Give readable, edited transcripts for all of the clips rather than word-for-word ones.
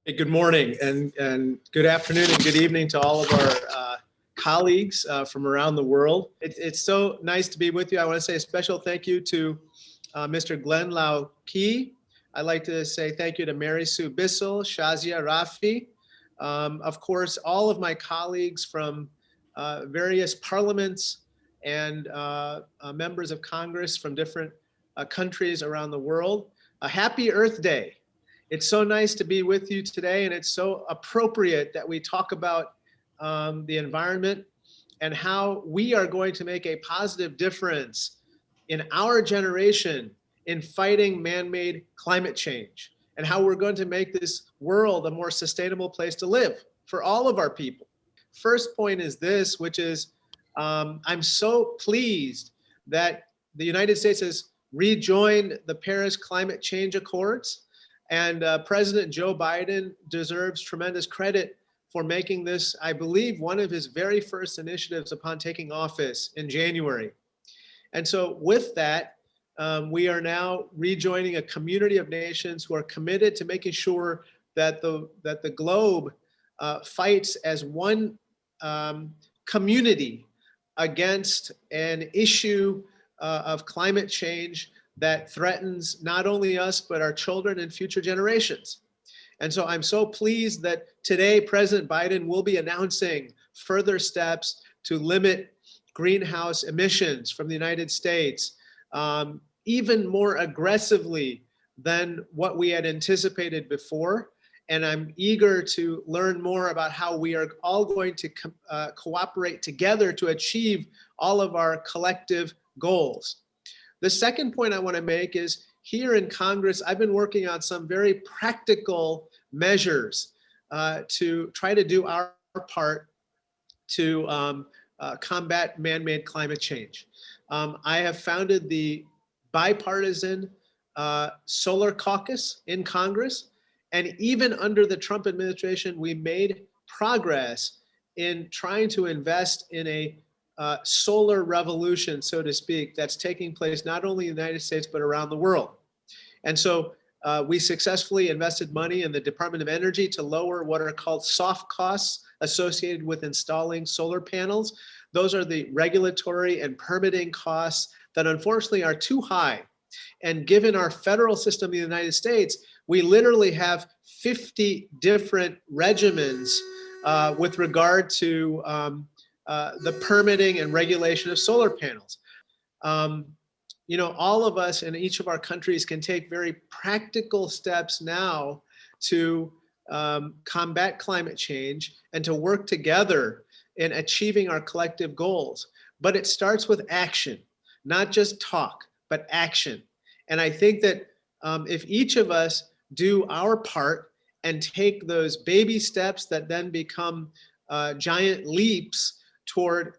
Hey, good morning and good afternoon and good evening to all of our colleagues from around the world. It's so nice to be with you. I want to say a special thank you to Mr. Lau Kee. I'd like to say thank you to Mary Sue Bissell, Shazia Rafi. Of course, all of my colleagues from various parliaments and members of Congress from different countries around the world. A happy Earth Day. It's so nice to be with you today, and it's so appropriate that we talk about the environment and how we are going to make a positive difference in our generation in fighting man-made climate change, and how we're going to make this world a more sustainable place to live for all of our people. First point is this, which is I'm so pleased that the United States has rejoined the Paris Climate Change Accords. And President Joe Biden deserves tremendous credit for making this, I believe, one of his very first initiatives upon taking office in January. And so with that, we are now rejoining a community of nations who are committed to making sure that the globe fights as one community against an issue of climate change that threatens not only us, but our children and future generations. And so I'm so pleased that today President Biden will be announcing further steps to limit greenhouse emissions from the United States, even more aggressively than what we had anticipated before. And I'm eager to learn more about how we are all going to cooperate together to achieve all of our collective goals. The second point I want to make is here in Congress, I've been working on some very practical measures to try to do our part to combat man-made climate change. I have founded the bipartisan Solar Caucus in Congress, and even under the Trump administration, we made progress in trying to invest in a solar revolution, so to speak, that's taking place not only in the United States, but around the world. And so we successfully invested money in the Department of Energy to lower what are called soft costs associated with installing solar panels. Those are the regulatory and permitting costs that unfortunately are too high. And given our federal system in the United States, we literally have 50 different regimens with regard to the permitting and regulation of solar panels. You know, all of us in each of our countries can take very practical steps now to combat climate change and to work together in achieving our collective goals. But it starts with action, not just talk, but action. And I think that if each of us do our part and take those baby steps that then become giant leaps toward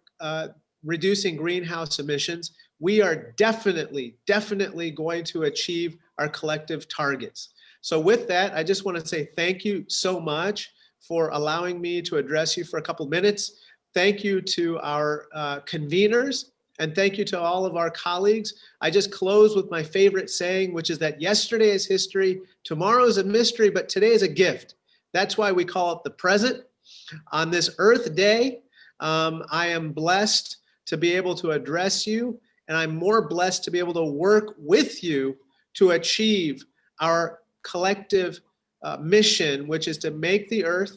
reducing greenhouse emissions, we are definitely going to achieve our collective targets. So with that, I just want to say thank you so much for allowing me to address you for a couple minutes. Thank you to our conveners, and thank you to all of our colleagues. I just close with my favorite saying, which is that yesterday is history, tomorrow is a mystery, but today is a gift. That's why we call it the present. On this Earth Day, I am blessed to be able to address you, and I'm more blessed to be able to work with you to achieve our collective mission, which is to make the Earth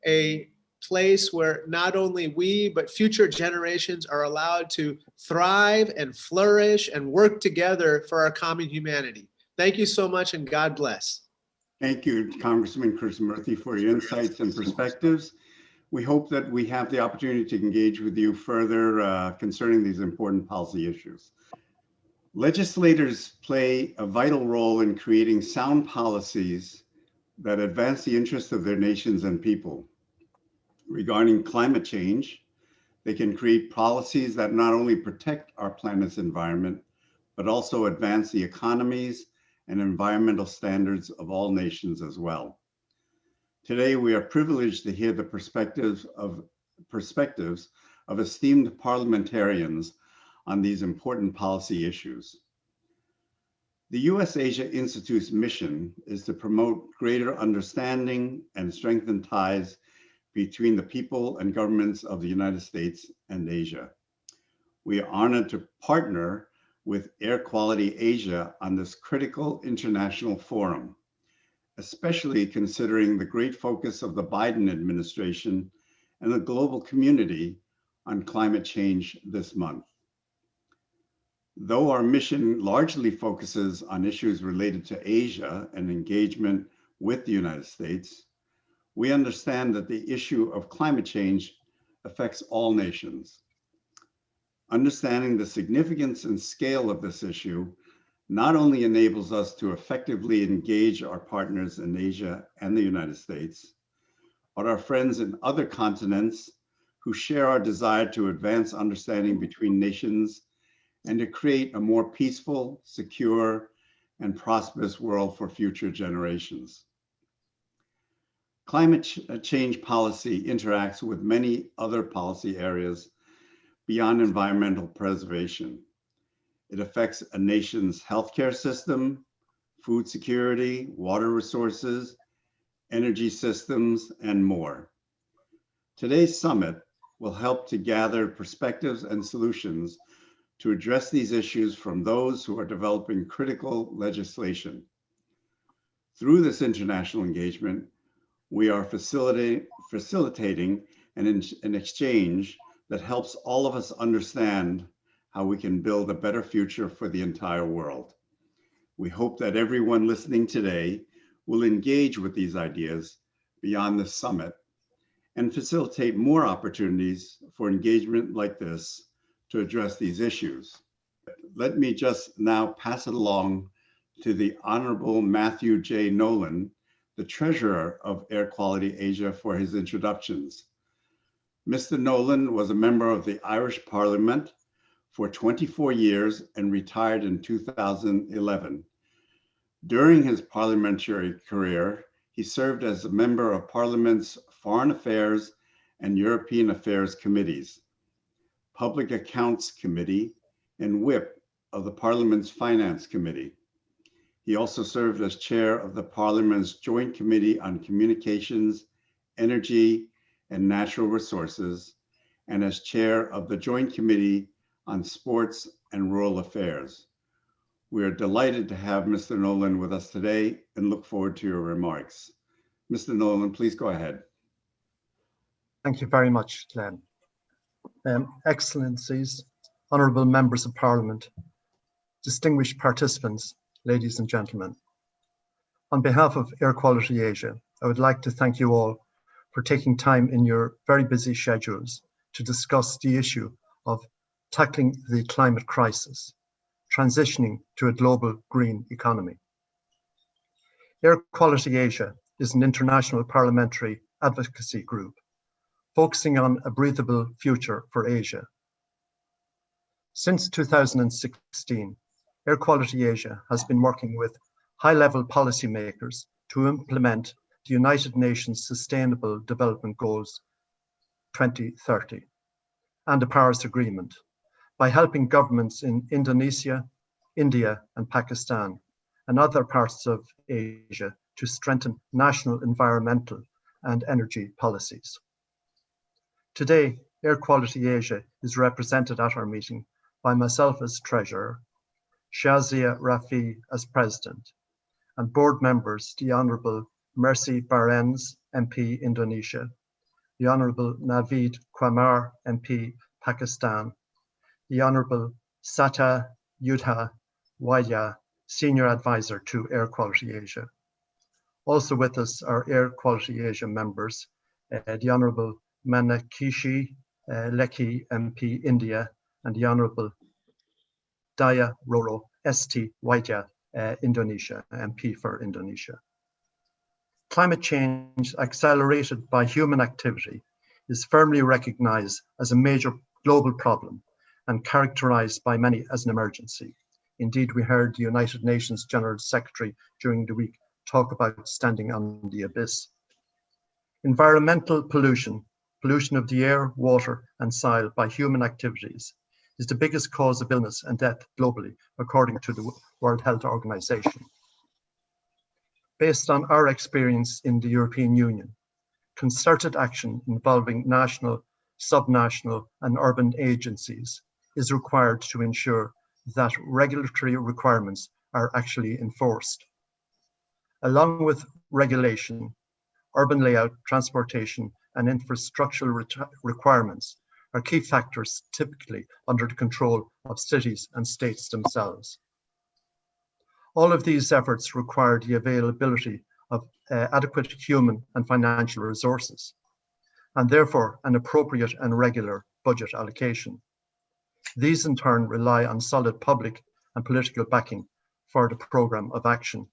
a place where not only we, but future generations are allowed to thrive and flourish and work together for our common humanity. Thank you so much, and God bless. Thank you, Congressman Krishnamoorthi, for your insights and perspectives. We hope that we have the opportunity to engage with you further concerning these important policy issues. Legislators play a vital role in creating sound policies that advance the interests of their nations and people. Regarding climate change, they can create policies that not only protect our planet's environment, but also advance the economies and environmental standards of all nations as well. Today, we are privileged to hear the perspectives of esteemed parliamentarians on these important policy issues. The US-Asia Institute's mission is to promote greater understanding and strengthen ties between the people and governments of the United States and Asia. We are honored to partner with AirQualityAsia on this critical international forum, especially considering the great focus of the Biden administration and the global community on climate change this month. Though our mission largely focuses on issues related to Asia and engagement with the United States, we understand that the issue of climate change affects all nations. Understanding the significance and scale of this issue not only enables us to effectively engage our partners in Asia and the United States, but our friends in other continents who share our desire to advance understanding between nations and to create a more peaceful, secure, and prosperous world for future generations. Climate change policy interacts with many other policy areas beyond environmental preservation. It affects a nation's healthcare system, food security, water resources, energy systems, and more. Today's summit will help to gather perspectives and solutions to address these issues from those who are developing critical legislation. Through this international engagement, we are facilitating an exchange that helps all of us understand how we can build a better future for the entire world. We hope that everyone listening today will engage with these ideas beyond the summit and facilitate more opportunities for engagement like this to address these issues. Let me just now pass it along to the Honorable Matthew J. Nolan, the Treasurer of AirQualityAsia, for his introductions. Mr. Nolan was a member of the Irish Parliament for 24 years and retired in 2011. During his parliamentary career, he served as a member of Parliament's Foreign Affairs and European Affairs Committees, Public Accounts Committee, and Whip of the Parliament's Finance Committee. He also served as chair of the Parliament's Joint Committee on Communications, Energy, and Natural Resources, and as chair of the Joint Committee on Sports and Rural Affairs. We are delighted to have Mr. Nolan with us today and look forward to your remarks. Mr. Nolan, please go ahead. Thank you very much, Glenn. Excellencies, honourable members of Parliament, distinguished participants, ladies and gentlemen. On behalf of AirQualityAsia, I would like to thank you all for taking time in your very busy schedules to discuss the issue of tackling the climate crisis, transitioning to a global green economy. AirQualityAsia is an international parliamentary advocacy group focusing on a breathable future for Asia. Since 2016, AirQualityAsia has been working with high-level policymakers to implement the United Nations Sustainable Development Goals 2030 and the Paris Agreement by helping governments in Indonesia, India, and Pakistan, and other parts of Asia to strengthen national environmental and energy policies. Today, AirQualityAsia is represented at our meeting by myself as Treasurer, Shazia Rafi as President, and board members, the Honourable Mercy Barens, MP, Indonesia, the Honourable Naveed Qamar, MP, Pakistan, the Honourable Satya Yudha, Widya, Senior Advisor to AirQualityAsia. Also with us are AirQualityAsia members, the Honourable Manish, Lau Kee, MP, India, and the Honourable Daya Roro, ST, Widya, Indonesia, MP for Indonesia. Climate change accelerated by human activity is firmly recognised as a major global problem and characterised by many as an emergency. Indeed, we heard the United Nations General Secretary during the week talk about standing on the abyss. Environmental pollution, pollution of the air, water, and soil by human activities is the biggest cause of illness and death globally, according to the World Health Organization. Based on our experience in the European Union, concerted action involving national, subnational, and urban agencies is required to ensure that regulatory requirements are actually enforced. Along with regulation, urban layout, transportation, and infrastructural requirements are key factors typically under the control of cities and states themselves. All of these efforts require the availability of adequate human and financial resources, and therefore an appropriate and regular budget allocation. These in turn rely on solid public and political backing for the programme of action.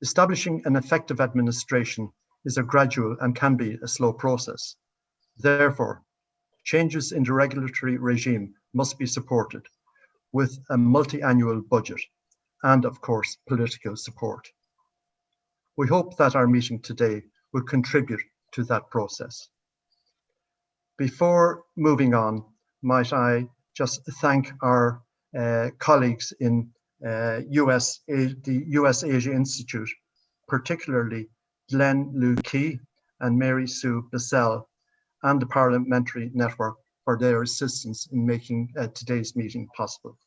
Establishing an effective administration is a gradual and can be a slow process. Therefore, changes in the regulatory regime must be supported with a multi-annual budget and, of course, political support. We hope that our meeting today will contribute to that process. Before moving on, might I just thank our colleagues in the US Asia Institute, particularly Lau Kee and Mary Sue Bissell, and the Parliamentary Network for their assistance in making today's meeting possible.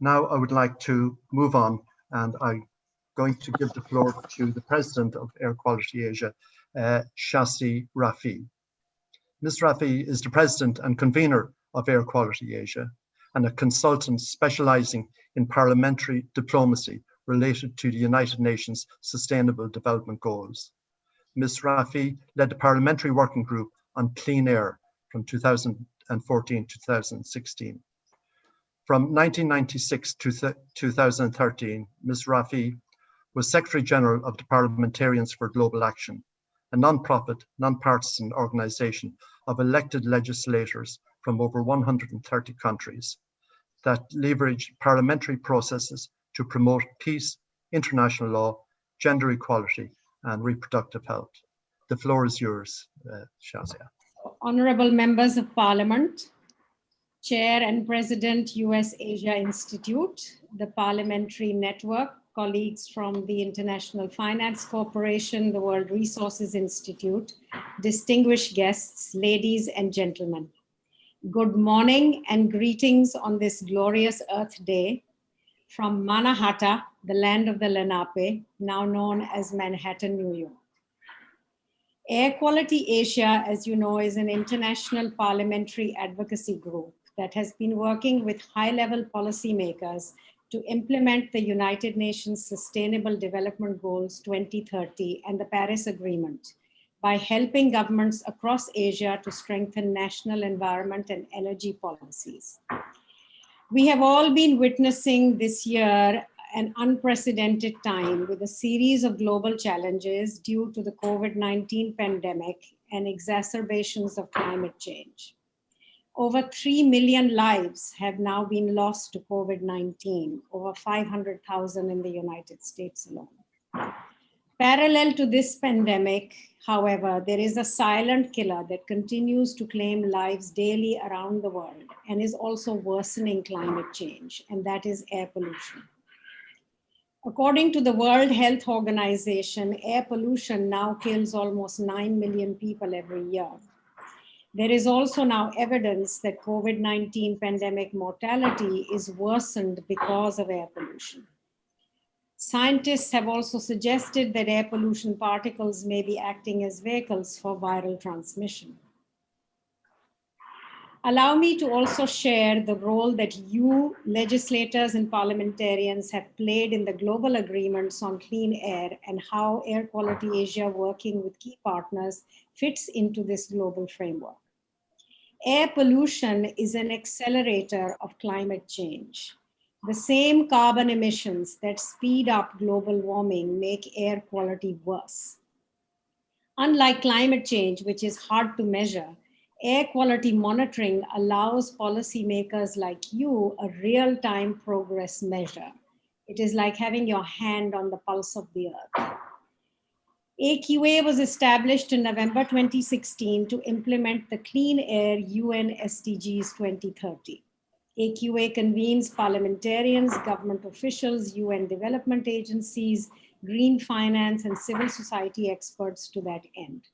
Now I would like to move on, and I'm going to give the floor to the President of AirQualityAsia, Shazia Rafi. Ms. Rafi is the President and Convenor of AirQualityAsia and a consultant specializing in parliamentary diplomacy related to the United Nations Sustainable Development Goals. Ms. Rafi led the Parliamentary Working Group on Clean Air from 2014 to 2016. From 1996 to 2013, Ms. Rafi was Secretary General of the Parliamentarians for Global Action, a non-profit, non-partisan organization of elected legislators from over 130 countries that leverage parliamentary processes to promote peace, international law, gender equality, and reproductive health. The floor is yours, Shazia. Honourable members of Parliament, Chair and President, US Asia Institute, the Parliamentary Network, colleagues from the International Finance Corporation, the World Resources Institute, distinguished guests, ladies and gentlemen. Good morning and greetings on this glorious Earth Day from Manhattan, the land of the Lenape, now known as Manhattan, New York. AirQualityAsia, as you know, is an international parliamentary advocacy group that has been working with high-level policymakers to implement the United Nations Sustainable Development Goals 2030 and the Paris Agreement by helping governments across Asia to strengthen national environment and energy policies. We have all been witnessing this year an unprecedented time with a series of global challenges due to the COVID-19 pandemic and exacerbations of climate change. Over 3 million lives have now been lost to COVID-19, over 500,000 in the United States alone. Parallel to this pandemic, however, there is a silent killer that continues to claim lives daily around the world and is also worsening climate change, and that is air pollution. According to the World Health Organization, air pollution now kills almost 9 million people every year. There is also now evidence that COVID-19 pandemic mortality is worsened because of air pollution. Scientists have also suggested that air pollution particles may be acting as vehicles for viral transmission. Allow me to also share the role that you, legislators and parliamentarians, have played in the global agreements on clean air and how AirQualityAsia, working with key partners, fits into this global framework. Air pollution is an accelerator of climate change. The same carbon emissions that speed up global warming make air quality worse. Unlike climate change, which is hard to measure, air quality monitoring allows policymakers like you a real-time progress measure. It is like having your hand on the pulse of the earth. AQA was established in November 2016 to implement the Clean Air UN SDGs 2030. AQA convenes parliamentarians, government officials, UN development agencies, green finance, and civil society experts to that end.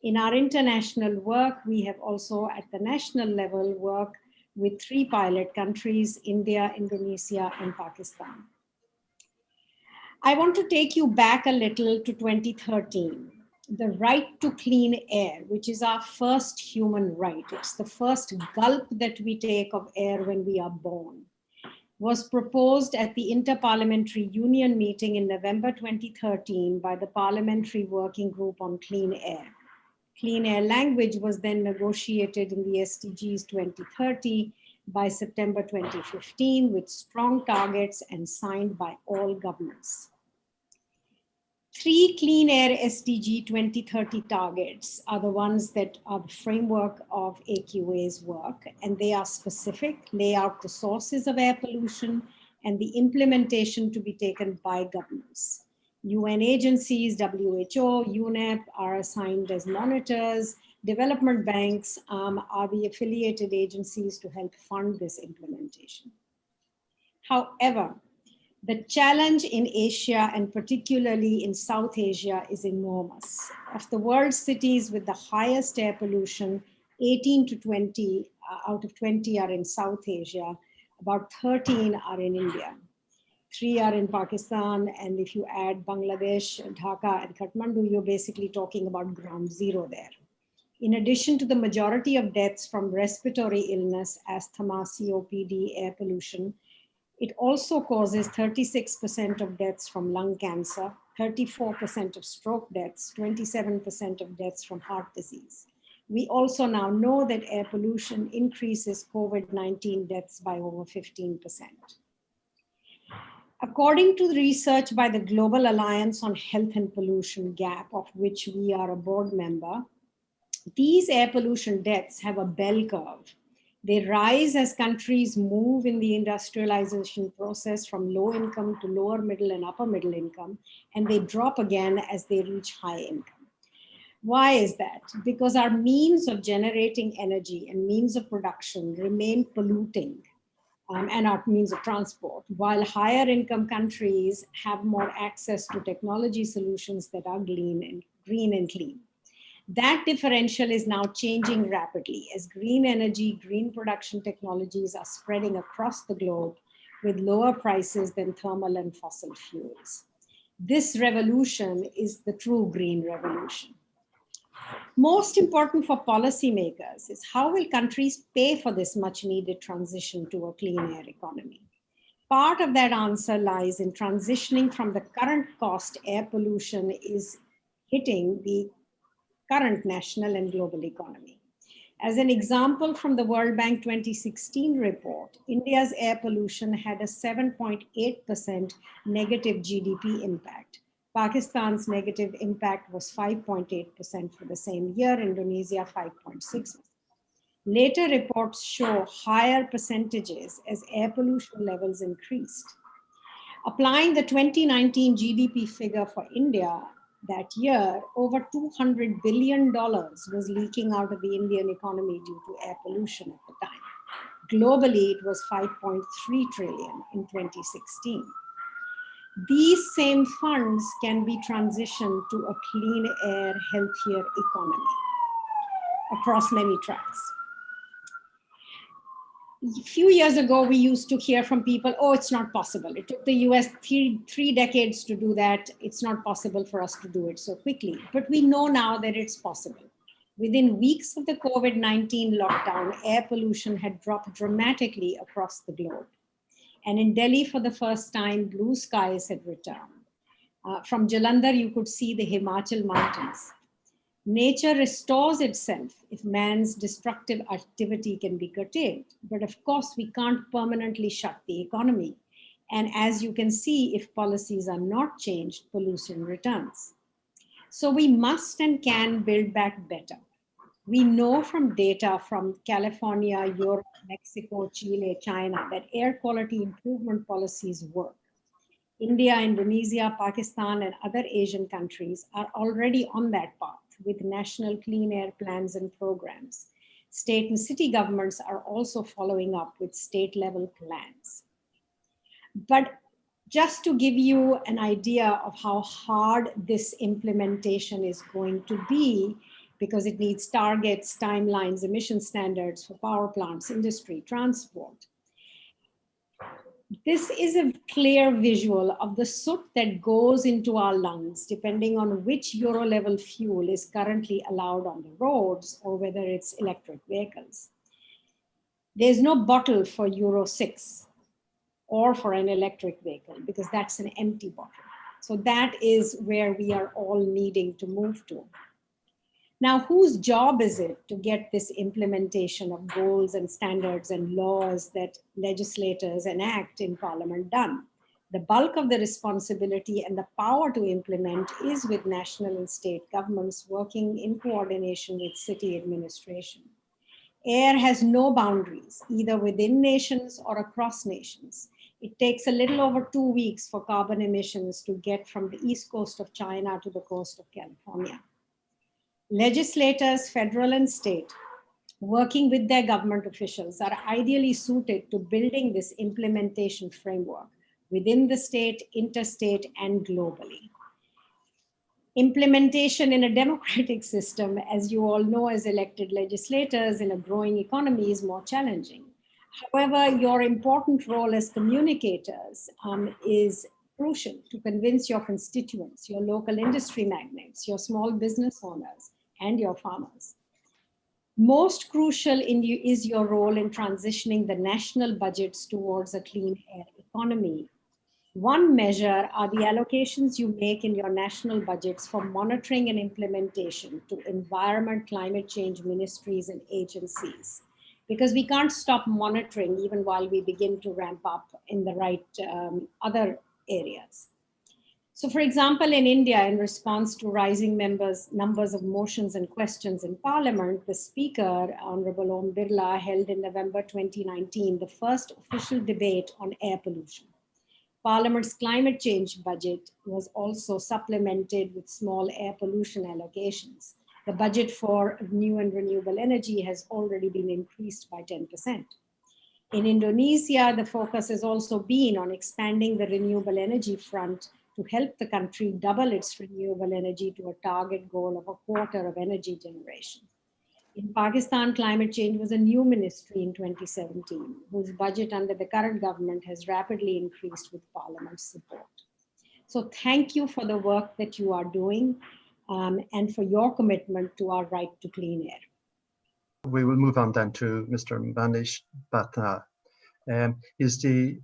In our international work, we have also at the national level worked with 3 pilot countries, India, Indonesia, and Pakistan. I want to take you back a little to 2013. The right to clean air, which is our first human right, it's the first gulp that we take of air when we are born, was proposed at the Inter-Parliamentary Union meeting in November 2013 by the Parliamentary Working Group on Clean Air. Clean air language was then negotiated in the SDGs 2030 by September 2015 with strong targets and signed by all governments. 3 clean air SDG 2030 targets are the ones that are the framework of AQA's work, and they are specific, lay out the sources of air pollution and the implementation to be taken by governments. UN agencies, WHO, UNEP are assigned as monitors. Development banks are the affiliated agencies to help fund this implementation. However, the challenge in Asia and particularly in South Asia is enormous. Of the world's cities with the highest air pollution, 18 to 20 out of 20 are in South Asia, about 13 are in India. 3 are in Pakistan, and if you add Bangladesh, Dhaka, and Kathmandu, you're basically talking about ground zero there. In addition to the majority of deaths from respiratory illness, asthma, COPD, air pollution, it also causes 36% of deaths from lung cancer, 34% of stroke deaths, 27% of deaths from heart disease. We also now know that air pollution increases COVID-19 deaths by over 15%. According to the research by the Global Alliance on Health and Pollution, GAP, of which we are a board member, these air pollution deaths have a bell curve. They rise as countries move in the industrialization process from low income to lower middle and upper middle income, and they drop again as they reach high income. Why is that? Because our means of generating energy and means of production remain polluting, and our means of transport, while higher income countries have more access to technology solutions that are green and clean. That differential is now changing rapidly as green energy, green production technologies are spreading across the globe with lower prices than thermal and fossil fuels. This revolution is the true green revolution. Most important for policymakers is how will countries pay for this much needed transition to a clean air economy? Part of that answer lies in transitioning from the current cost air pollution is hitting the current national and global economy. As an example from the World Bank 2016 report, India's air pollution had a 7.8% negative GDP impact. Pakistan's negative impact was 5.8% for the same year, Indonesia 5.6%. Later reports show higher percentages as air pollution levels increased. Applying the 2019 GDP figure for India, that year, over $200 billion was leaking out of the Indian economy due to air pollution at the time. Globally, it was 5.3 trillion in 2016. These same funds can be transitioned to a clean air, healthier economy across many tracks. A few years ago, we used to hear from people, oh, it's not possible. It took the US three decades to do that. It's not possible for us to do it so quickly. But we know now that it's possible. Within weeks of the COVID-19 lockdown, air pollution had dropped dramatically across the globe. And in Delhi, for the first time, blue skies had returned. From Jalandhar, you could see the Himachal mountains. Nature restores itself if man's destructive activity can be curtailed. But of course, we can't permanently shut the economy. And as you can see, if policies are not changed, pollution returns. So we must and can build back better. We know from data from California, Europe, Mexico, Chile, China, that air quality improvement policies work. India, Indonesia, Pakistan, and other Asian countries are already on that path with national clean air plans and programs. State and city governments are also following up with state-level plans. But just to give you an idea of how hard this implementation is going to be, because it needs targets, timelines, emission standards for power plants, industry, transport. This is a clear visual of the soot that goes into our lungs, depending on which Euro level fuel is currently allowed on the roads or whether it's electric vehicles. There's no bottle for Euro 6 or for an electric vehicle because that's an empty bottle. So that is where we are all needing to move to. Now, whose job is it to get this implementation of goals and standards and laws that legislators enact in Parliament done? The bulk of the responsibility and the power to implement is with national and state governments working in coordination with city administration. Air has no boundaries, either within nations or across nations. It takes a little over 2 weeks for carbon emissions to get from the east coast of China to the coast of California. Legislators, federal and state, working with their government officials, are ideally suited to building this implementation framework within the state, interstate, and globally. Implementation in a democratic system, as you all know, as elected legislators in a growing economy, is more challenging. However, your important role as communicators is crucial to convince your constituents, your local industry magnates, your small business owners, and your farmers. Most crucial is your role in transitioning the national budgets towards a clean air economy. One measure are the allocations you make in your national budgets for monitoring and implementation to environment, climate change ministries and agencies. Because we can't stop monitoring even while we begin to ramp up in the right other areas. So for example, in India, in response to rising numbers of motions and questions in Parliament, the Speaker, Honourable Om Birla, held in November 2019, the first official debate on air pollution. Parliament's climate change budget was also supplemented with small air pollution allocations. The budget for new and renewable energy has already been increased by 10%. In Indonesia, the focus has also been on expanding the renewable energy front to help the country double its renewable energy to a target goal of a quarter of energy generation. In Pakistan, climate change was a new ministry in 2017, whose budget under the current government has rapidly increased with Parliament's support. So thank you for the work that you are doing and for your commitment to our right to clean air. We will move on then to Mr. Manish Bapna. He's the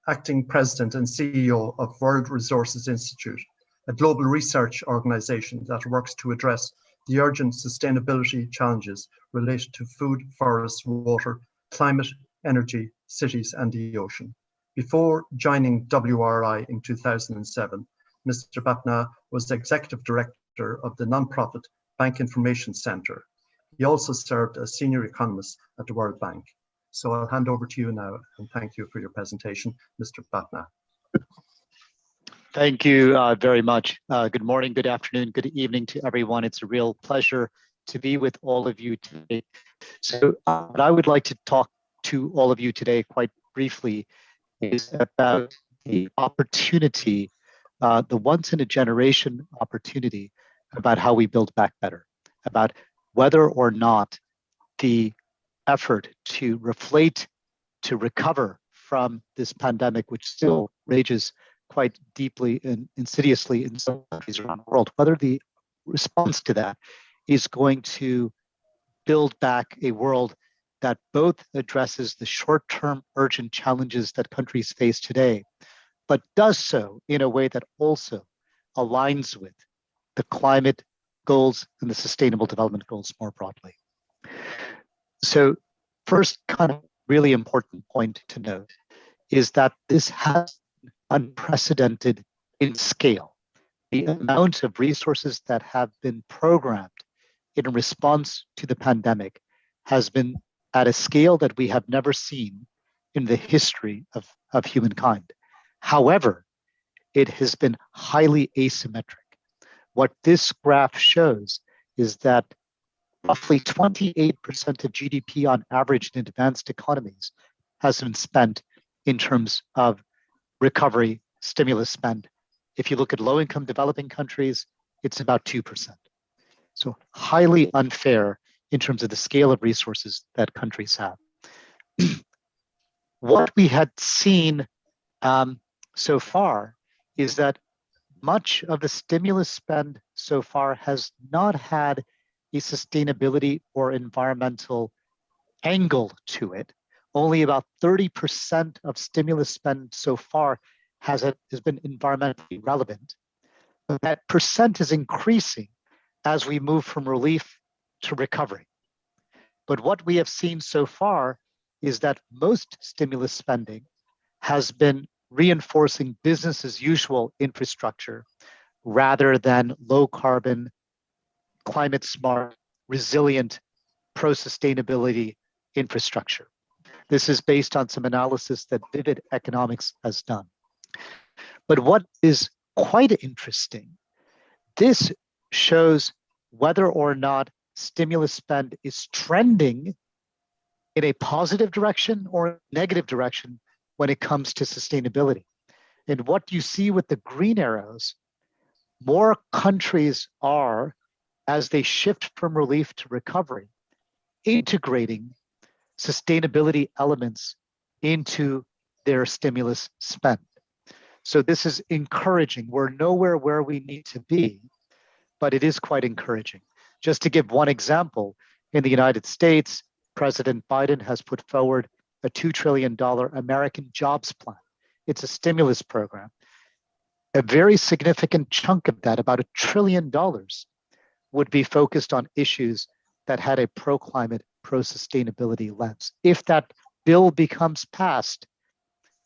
acting president and CEO of World Resources Institute, a global research organization that works to address the urgent sustainability challenges related to food, forests, water, climate, energy, cities, and the ocean. Before joining WRI in 2007, Mr. Bapna was the executive director of the nonprofit Bank Information Center. He also served as senior economist at the World Bank. So I'll hand over to you now, and thank you for your presentation, Mr. Bapna. Thank you very much. Good morning, good afternoon, good evening to everyone. It's a real pleasure to be with all of you today. So what I would like to talk to all of you today quite briefly is about the opportunity, the once in a generation opportunity about how we build back better, about whether or not the effort to reflate, to recover from this pandemic, which still rages quite deeply and insidiously in some countries around the world, whether the response to that is going to build back a world that both addresses the short-term urgent challenges that countries face today, but does so in a way that also aligns with the climate goals and the sustainable development goals more broadly. So first kind of really important point to note is that this has unprecedented in scale. The amount of resources that have been programmed in response to the pandemic has been at a scale that we have never seen in the history of humankind. However, it has been highly asymmetric. What this graph shows is that roughly 28% of GDP on average in advanced economies has been spent in terms of recovery stimulus spend. If you look at low-income developing countries, it's about 2%. So highly unfair in terms of the scale of resources that countries have. What we had seen so far is that much of the stimulus spend so far has not had a sustainability or environmental angle to it. Only about 30% of stimulus spend so far has been environmentally relevant. But that percent is increasing as we move from relief to recovery. But what we have seen so far is that most stimulus spending has been reinforcing business as usual infrastructure rather than low carbon, climate smart, resilient, pro-sustainability infrastructure. This is based on some analysis that Vivek Economics has done. But what is quite interesting, this shows whether or not stimulus spend is trending in a positive direction or negative direction when it comes to sustainability. And what you see with the green arrows, more countries are, as they shift from relief to recovery, integrating sustainability elements into their stimulus spend. So this is encouraging. We're nowhere where we need to be, but it is quite encouraging. Just to give one example, in the United States, President Biden has put forward a $2 trillion American jobs plan. It's a stimulus program. A very significant chunk of that, about $1 trillion, would be focused on issues that had a pro-climate, pro-sustainability lens. If that bill becomes passed,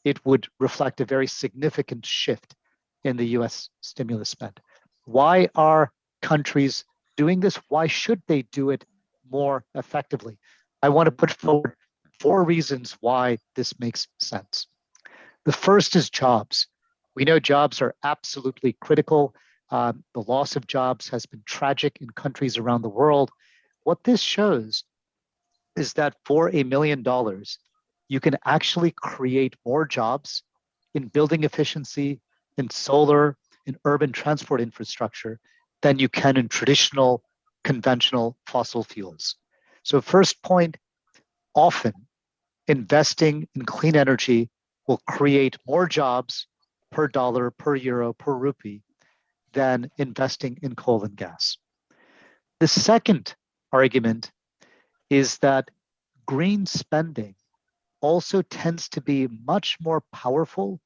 it would reflect a very significant shift in the US stimulus spend. Why are countries doing this? Why should they do it more effectively? I want to put forward 4 reasons why this makes sense. The first is jobs. We know jobs are absolutely critical. The loss of jobs has been tragic in countries around the world. What this shows is that for $1 million, you can actually create more jobs in building efficiency, in solar, in urban transport infrastructure than you can in traditional, conventional fossil fuels. So first point, often investing in clean energy will create more jobs per dollar, per euro, per rupee than investing in coal and gas. The second argument is that green spending also tends to be much more powerful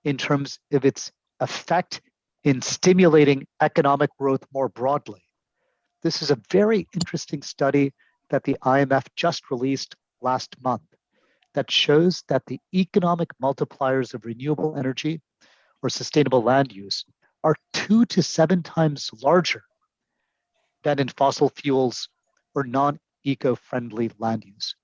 in terms of its effect in stimulating economic growth more broadly. This is a very interesting study that the IMF just released last month that shows that the economic multipliers of renewable energy or sustainable land use are 2 to 7 times larger than in fossil fuels or non-eco-friendly land use.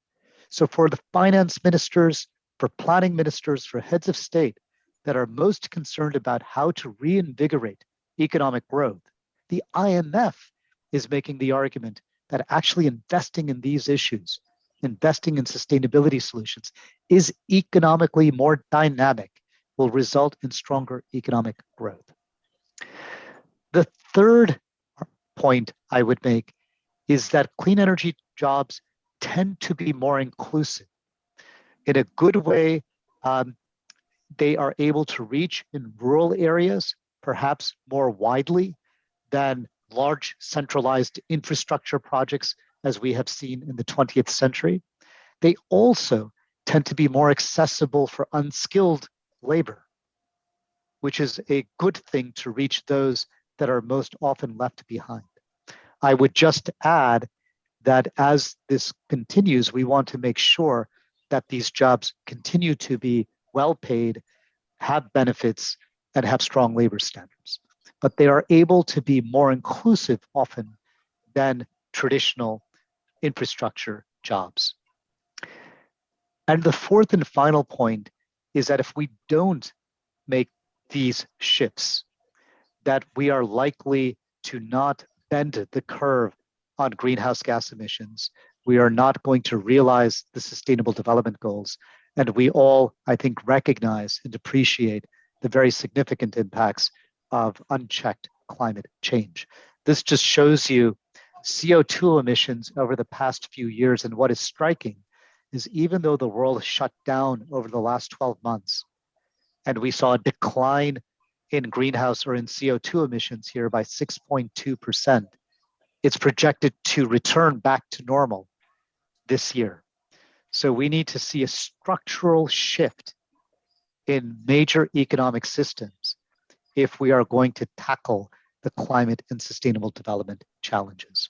So for the finance ministers, for planning ministers, for heads of state that are most concerned about how to reinvigorate economic growth, the IMF is making the argument that actually investing in these issues, investing in sustainability solutions, is economically more dynamic, will result in stronger economic growth. The third point I would make is that clean energy jobs tend to be more inclusive. In a good way, they are able to reach in rural areas, perhaps more widely than large centralized infrastructure projects as we have seen in the 20th century. They also tend to be more accessible for unskilled labor, which is a good thing to reach those that are most often left behind. I would just add that as this continues, we want to make sure that these jobs continue to be well paid, have benefits, and have strong labor standards. But they are able to be more inclusive often than traditional infrastructure jobs. And the fourth and final point is that if we don't make these shifts, that we are likely to not bend the curve on greenhouse gas emissions, we are not going to realize the Sustainable Development Goals. And we all, I think, recognize and appreciate the very significant impacts of unchecked climate change. This just shows you CO2 emissions over the past few years. And what is striking is even though the world shut down over the last 12 months, and we saw a decline in greenhouse or in CO2 emissions here by 6.2%, it's projected to return back to normal this year. So we need to see a structural shift in major economic systems if we are going to tackle the climate and sustainable development challenges.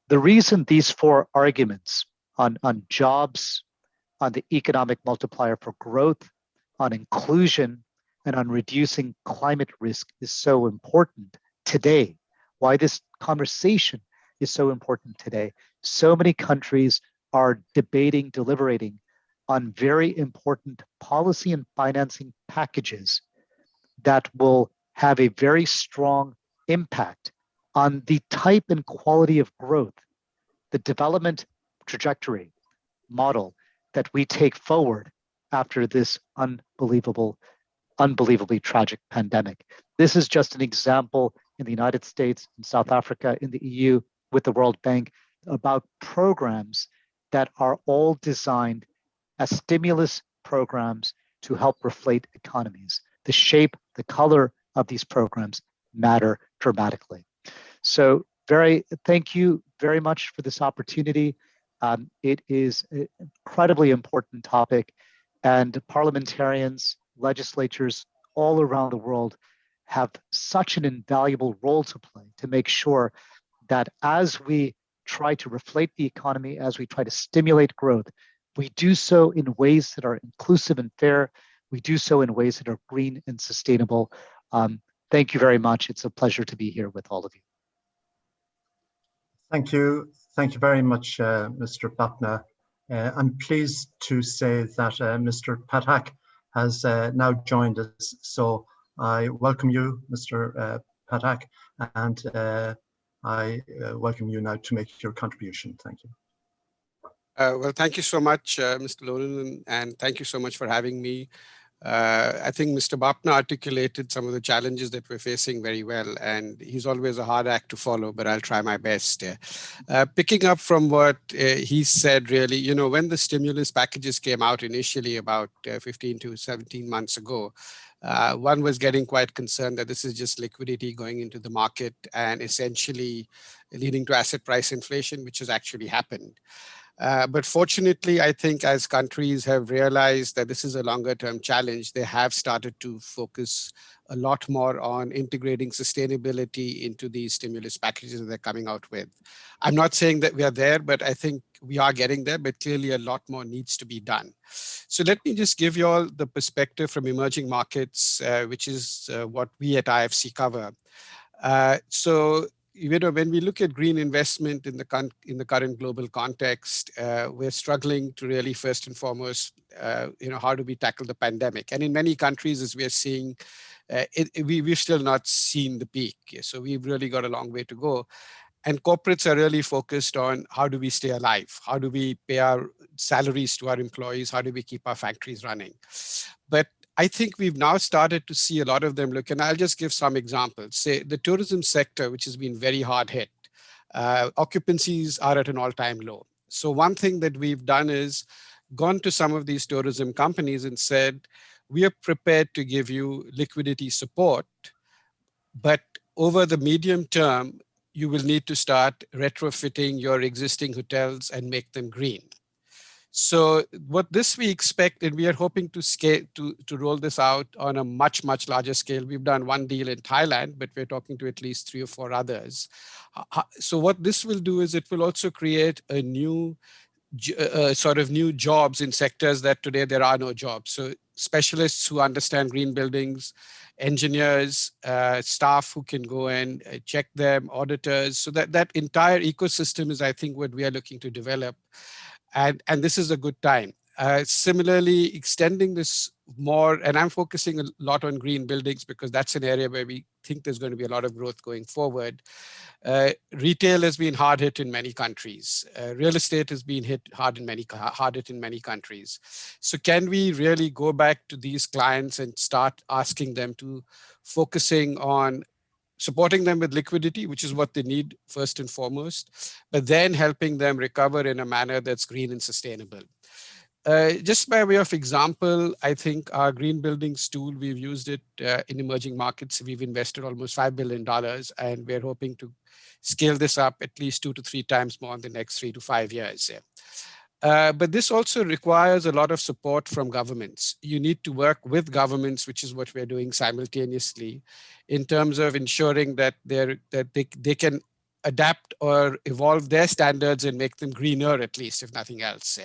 The reason these four arguments on jobs, on the economic multiplier for growth, on inclusion, and on reducing climate risk is so important today, why this conversation is so important today. So many countries are debating, deliberating on very important policy and financing packages that will have a very strong impact on the type and quality of growth, the development trajectory model that we take forward after this unbelievably tragic pandemic. This is just an example in the United States, in South Africa, in the EU, with the World Bank, about programs that are all designed as stimulus programs to help reflate economies. The shape, the color of these programs matter dramatically. So thank you very much for this opportunity. It is an incredibly important topic, and parliamentarians, legislators all around the world have such an invaluable role to play to make sure that as we try to reflate the economy, as we try to stimulate growth, we do so in ways that are inclusive and fair. We do so in ways that are green and sustainable. Thank you very much. It's a pleasure to be here with all of you. Thank you. Thank you very much, Mr. Bapna. I'm pleased to say that Mr. Pathak has now joined us. So I welcome you, Mr. Pathak, and I welcome you now to make your contribution. Thank you. Well, thank you so much, Mr. Loren, and thank you so much for having me. I think Mr. Bapna articulated some of the challenges that we're facing very well, and he's always a hard act to follow, but I'll try my best. Picking up from what he said, really, you know, when the stimulus packages came out initially about 15 to 17 months ago, one was getting quite concerned that this is just liquidity going into the market and essentially leading to asset price inflation, which has actually happened. But fortunately, I think as countries have realized that this is a longer term challenge, they have started to focus a lot more on integrating sustainability into these stimulus packages that they're coming out with. I'm not saying that we are there, but I think we are getting there, but clearly a lot more needs to be done. So let me just give you all the perspective from emerging markets, which is what we at IFC cover. So you know, when we look at green investment in the current global context, we're struggling to really first and foremost, you know, how do we tackle the pandemic? And in many countries, as we are seeing, we've still not seen the peak. So we've really got a long way to go. And corporates are really focused on how do we stay alive? How do we pay our salaries to our employees? How do we keep our factories running? But I think we've now started to see a lot of them look, and I'll just give some examples. Say the tourism sector, which has been very hard hit, occupancies are at an all-time low. So one thing that we've done is gone to some of these tourism companies and said, we are prepared to give you liquidity support, but over the medium term, you will need to start retrofitting your existing hotels and make them green. So what this we expect, and we are hoping to scale to roll this out on a much, much larger scale. We've done one deal in Thailand, but we're talking to at least 3 or 4 others. So what this will do is it will also create a new sort of new jobs in sectors that today there are no jobs. So specialists who understand green buildings, engineers, staff who can go and check them, auditors. So that entire ecosystem is, I think, what we are looking to develop. And this is a good time. Similarly, extending this more, and I'm focusing a lot on green buildings because that's an area where we think there's going to be a lot of growth going forward. Retail has been hard hit in many countries. Real estate has been hard hit in many countries. So can we really go back to these clients and start asking them to focusing on supporting them with liquidity, which is what they need first and foremost, but then helping them recover in a manner that's green and sustainable. Just by way of example, I think our green buildings tool, we've used it in emerging markets. We've invested almost $5 billion, and we're hoping to scale this up at least 2 to 3 times more in the next 3 to 5 years. But this also requires a lot of support from governments. You need to work with governments, which is what we're doing simultaneously, in terms of ensuring that they can adapt or evolve their standards and make them greener, at least, if nothing else.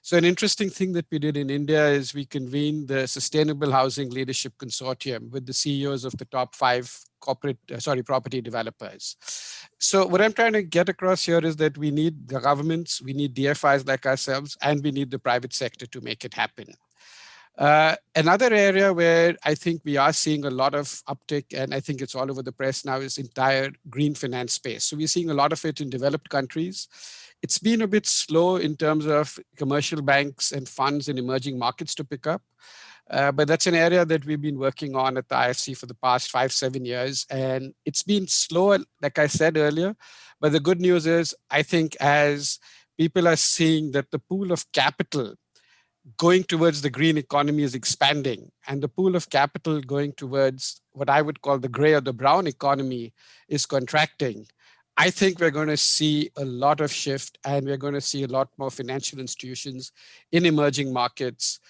So an interesting thing that we did in India is we convened the Sustainable Housing Leadership Consortium with the CEOs of the top 5 property developers. So what I'm trying to get across here is that we need the governments, we need DFIs like ourselves, and we need the private sector to make it happen. Another area where I think we are seeing a lot of uptick, and I think it's all over the press now, is entire green finance space. So we're seeing a lot of it in developed countries. It's been a bit slow in terms of commercial banks and funds in emerging markets to pick up. But that's an area that we've been working on at the IFC for the past 5-7 years. And it's been slow, like I said earlier. But the good news is, I think as people are seeing that the pool of capital going towards the green economy is expanding, and the pool of capital going towards what I would call the gray or the brown economy is contracting, I think we're going to see a lot of shift, and we're going to see a lot more financial institutions in emerging markets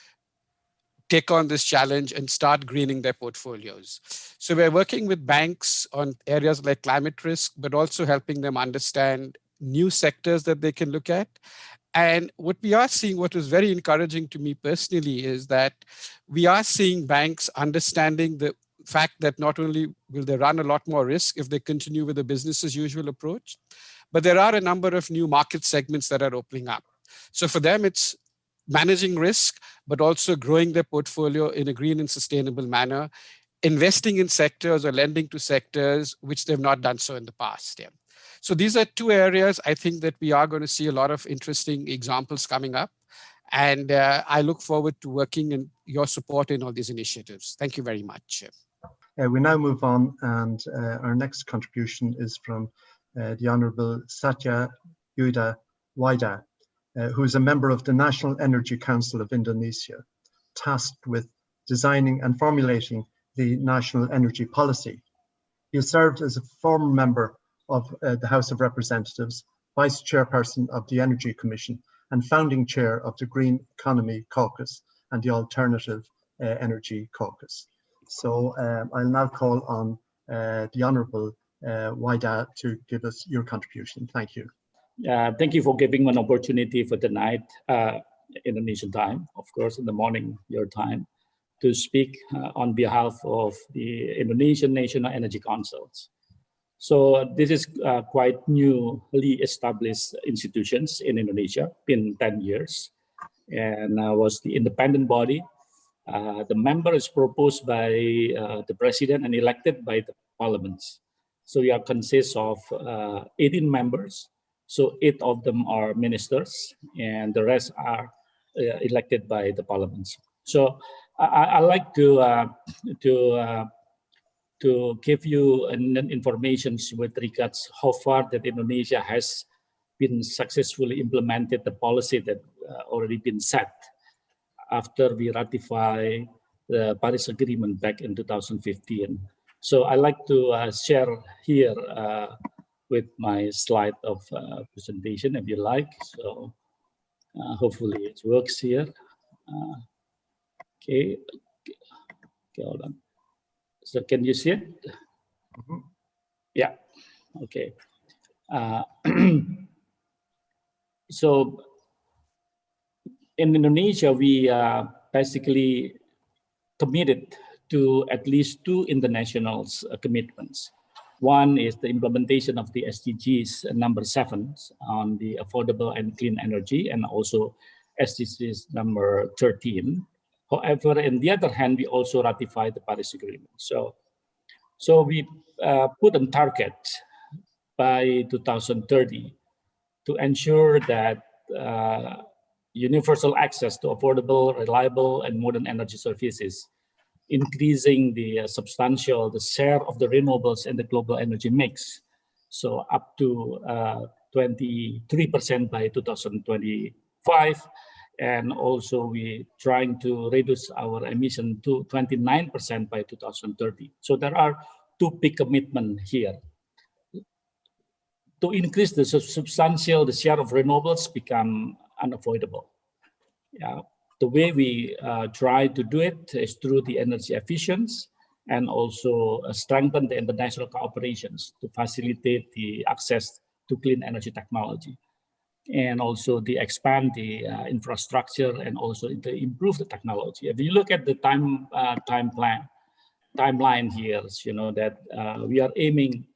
take on this challenge and start greening their portfolios. So we're working with banks on areas like climate risk, but also helping them understand new sectors that they can look at. And what we are seeing, what was very encouraging to me personally, is that we are seeing banks understanding the fact that not only will they run a lot more risk if they continue with the business as usual approach, but there are a number of new market segments that are opening up. So for them, it's managing risk, but also growing their portfolio in a green and sustainable manner, investing in sectors or lending to sectors which they've not done so in the past. Yeah. So these are 2 areas I think that we are going to see a lot of interesting examples coming up. And I look forward to working in your support in all these initiatives. Thank you very much. We now move on, and our next contribution is from the Honourable Satya Yudha, who is a member of the National Energy Council of Indonesia, tasked with designing and formulating the national energy policy. He has served as a former member of the House of Representatives, Vice Chairperson of the Energy Commission, and founding chair of the Green Economy Caucus and the Alternative Energy Caucus. So I'll now call on the Honourable Widya to give us your contribution. Thank you. Thank you for giving me an opportunity for tonight, Indonesian time, of course, in the morning, your time, to speak on behalf of the Indonesian National Energy Councils. So this is quite newly established institutions in Indonesia, been 10 years, and was the independent body. The member is proposed by the president and elected by the parliaments. So we are consist of 18 members. So 8 of them are ministers, and the rest are elected by the parliaments. So I like to give you information with regards how far that Indonesia has been successfully implemented the policy that already been set after we ratify the Paris Agreement back in 2015. So I like to share here with my slide of presentation, if you like. So hopefully it works here. Okay, hold on. So can you see it? Mm-hmm. Yeah, okay. So in Indonesia, we are basically committed to at least 2 international commitments. One is the implementation of the SDGs number 7 on the affordable and clean energy, and also SDGs number 13 However, on the other hand, we also ratified the Paris Agreement. So we put a target by 2030 to ensure that universal access to affordable, reliable, and modern energy services, increasing the the share of the renewables in the global energy mix. So up to 23% by 2025. And also we trying to reduce our emission to 29% by 2030. So there are two big commitments here. To increase the the share of renewables become unavoidable. Yeah. The way we try to do it is through the energy efficiency and also strengthen the international cooperations to facilitate the access to clean energy technology. And also the expand the infrastructure and also to improve the technology. If you look at the timeline here, you know that we are aiming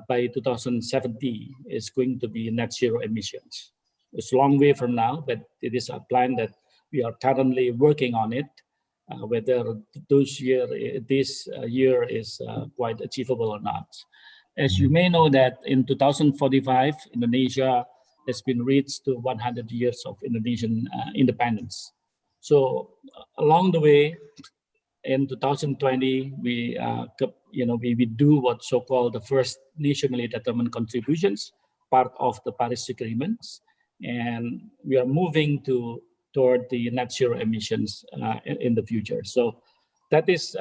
by 2070 is going to be net zero emissions. It's a long way from now, but it is a plan that we are currently working on it. Whether this year is quite achievable or not. As you may know that in 2045, Indonesia has been reached to 100 years of Indonesian independence. So along the way, in 2020, we do what so-called the first nationally determined contributions, part of the Paris agreements, and we are moving toward the net zero emissions in the future. So that is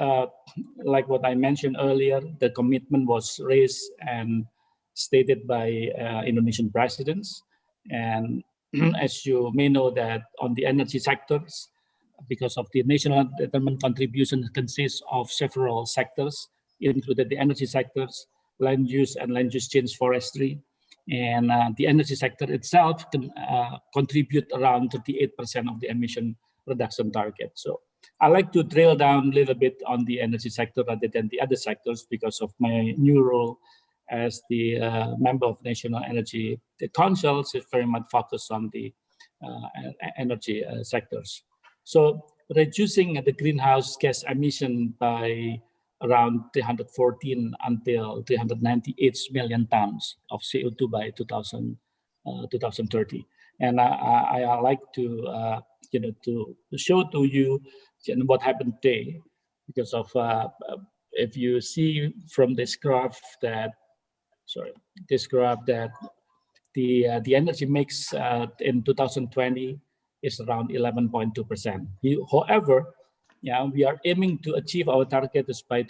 like what I mentioned earlier. The commitment was raised and stated by Indonesian presidents. And as you may know that on the energy sectors, because of the national determined contribution consists of several sectors, including the energy sectors, land use and land use change forestry. And the energy sector itself can contribute around 38% of the emission reduction target. So I like to drill down a little bit on the energy sector rather than the other sectors because of my new role as the member of National Energy Councils is very much focused on the energy sectors. So reducing the greenhouse gas emission by around 314 until 398 million tons of CO2 by 2030. And I like to to show to you what happened today, because of if you see from this graph that the energy mix in 2020 is around 11.2%. However, we are aiming to achieve our target is by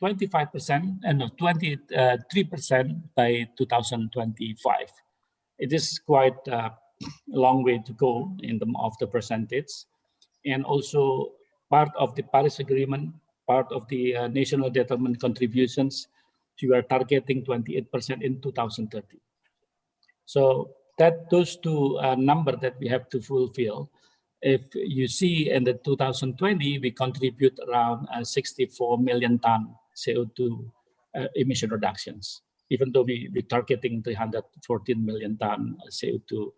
25% and 23% by 2025. It is quite a long way to go in terms of the percentage. And also part of the Paris Agreement, part of the national determined contributions, we are targeting 28% in 2030. So those two numbers that we have to fulfill. If you see in the 2020, we contribute around 64 million ton CO2 emission reductions, even though we're targeting 314 million ton CO2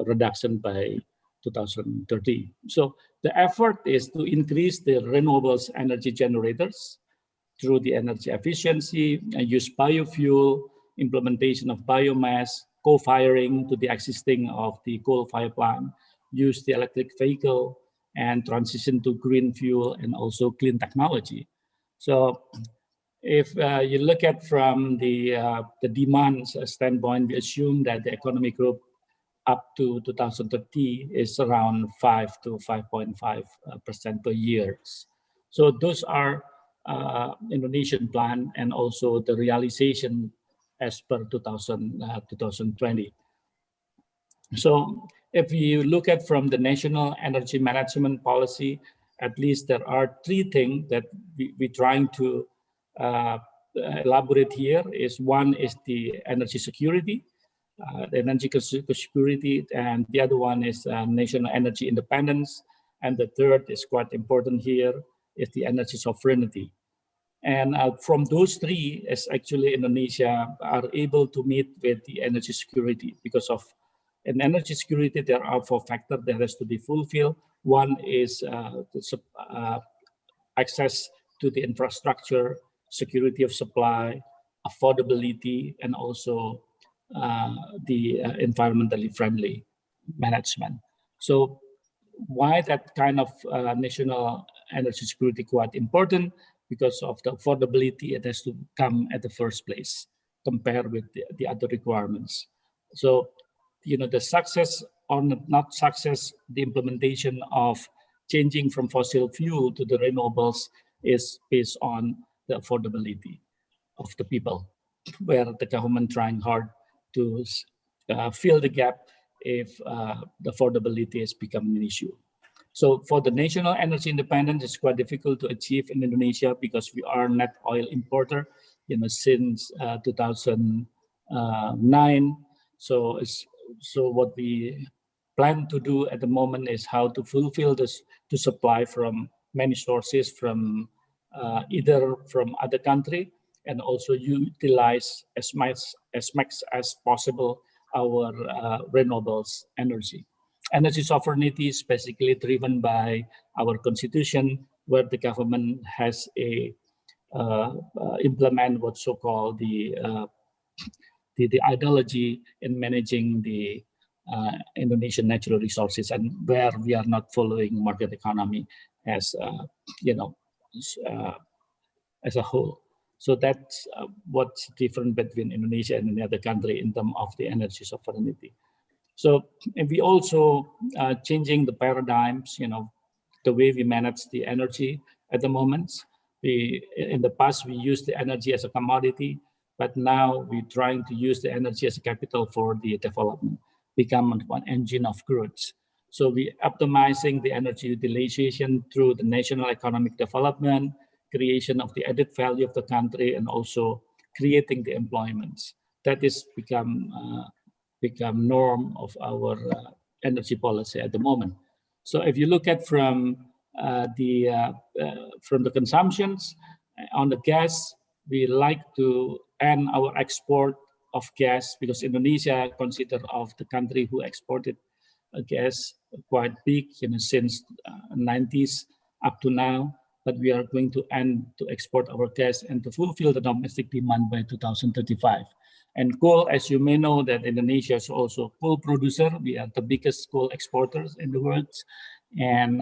reduction by 2030. So the effort is to increase the renewables energy generators through the energy efficiency, use biofuel, implementation of biomass, co-firing to the existing of the coal-fired plant, use the electric vehicle, and transition to green fuel and also clean technology. So if you look at from the demand standpoint, we assume that the economic growth up to 2030 is around 5 to 5.5% per year. So those are Indonesian plan and also the realization as per 2020. So if you look at from the national energy management policy, at least there are three things that we're trying to elaborate here. One is the energy security, and the other one is national energy independence, and the third is quite important here is the energy sovereignty. And from those three, is actually Indonesia are able to meet with the energy security, because of in energy security there are 4 factors that has to be fulfilled. One is access to the infrastructure, security of supply, affordability, and also the environmentally friendly management. So why that kind of national energy security quite important? Because of the affordability, it has to come at the first place compared with the other requirements. So, the success or not success, the implementation of changing from fossil fuel to the renewables is based on the affordability of the people, where the government trying hard to fill the gap if the affordability has become an issue. So for the national energy independence, it's quite difficult to achieve in Indonesia because we are net oil importer, since 2009. So what we plan to do at the moment is how to fulfill this, to supply from many sources, from either from other country, and also utilize as much as possible our renewables energy. Energy sovereignty is basically driven by our constitution, where the government has implement what's so-called the ideology in managing the Indonesian natural resources, and where we are not following market economy as as a whole. So that's what's different between Indonesia and any other country in terms of the energy sovereignty. So, and we also changing the paradigms, the way we manage the energy at the moment. In the past, we used the energy as a commodity, but now we're trying to use the energy as a capital for the development, become one engine of growth. So we're optimizing the energy utilization through the national economic development, creation of the added value of the country, and also creating the employments. That is become norm of our energy policy at the moment. So if you look at from the consumptions on the gas, we like to end our export of gas, because Indonesia considered of the country who exported gas quite big, since 90s up to now. But we are going to end to export our gas and to fulfill the domestic demand by 2035. And coal, as you may know, that Indonesia is also a coal producer. We are the biggest coal exporters in the world. And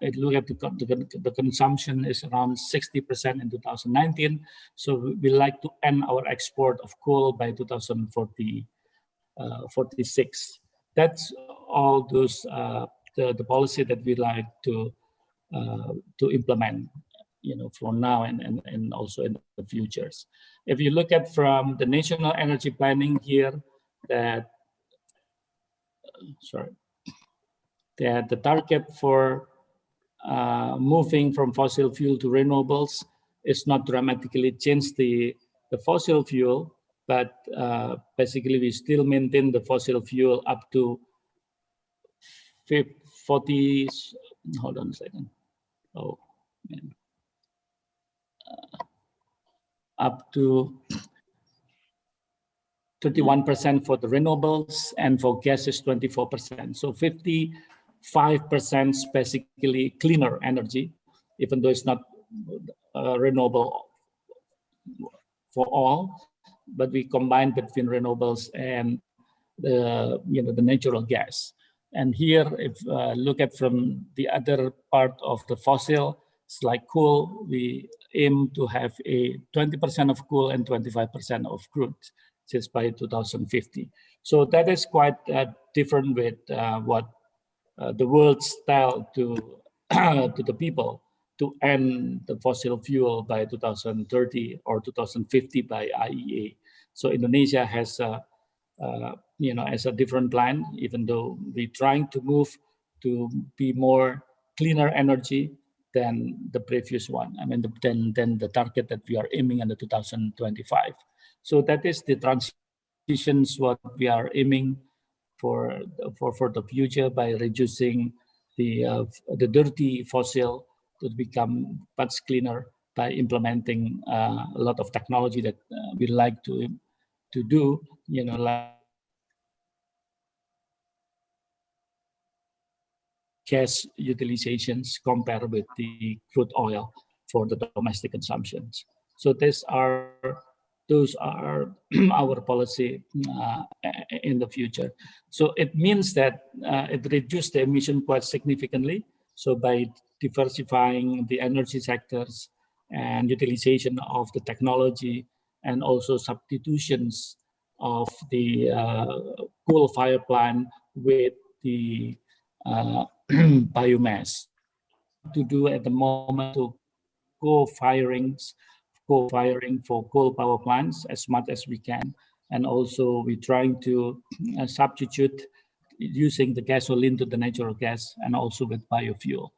if you look at the consumption is around 60% in 2019. So we like to end our export of coal by 2046. That's all those the policy that we like to implement, for now and also in the futures. If you look at from the national energy planning here, that the target for moving from fossil fuel to renewables is not dramatically change the fossil fuel, but basically we still maintain the fossil fuel up to 40. Hold on a second. Oh, man. Up to 31% for the renewables, and for gas is 24%. So 55% basically cleaner energy, even though it's not renewable for all, but we combine between renewables and the natural gas. And here, if look at from the other part of the fossil, it's like coal, we aim to have a 20% of coal and 25% of crude just by 2050. So that is quite different with what the world's style to to the people to end the fossil fuel by 2030 or 2050 by IEA. So Indonesia has as a different plan, even though we're trying to move to be more cleaner energy than the previous one. I mean, than the target that we are aiming at the 2025. So that is the transitions what we are aiming for the future, by reducing the dirty fossil to become much cleaner, by implementing a lot of technology that we like to do, like gas utilizations compared with the crude oil for the domestic consumptions. So those are our policy in the future. So it means that it reduced the emission quite significantly. So by diversifying the energy sectors and utilization of the technology and also substitutions of the coal fire plant with the biomass. To do at the moment to co-firing for coal power plants as much as we can. And also we're trying to substitute using the gasoline to the natural gas and also with biofuel.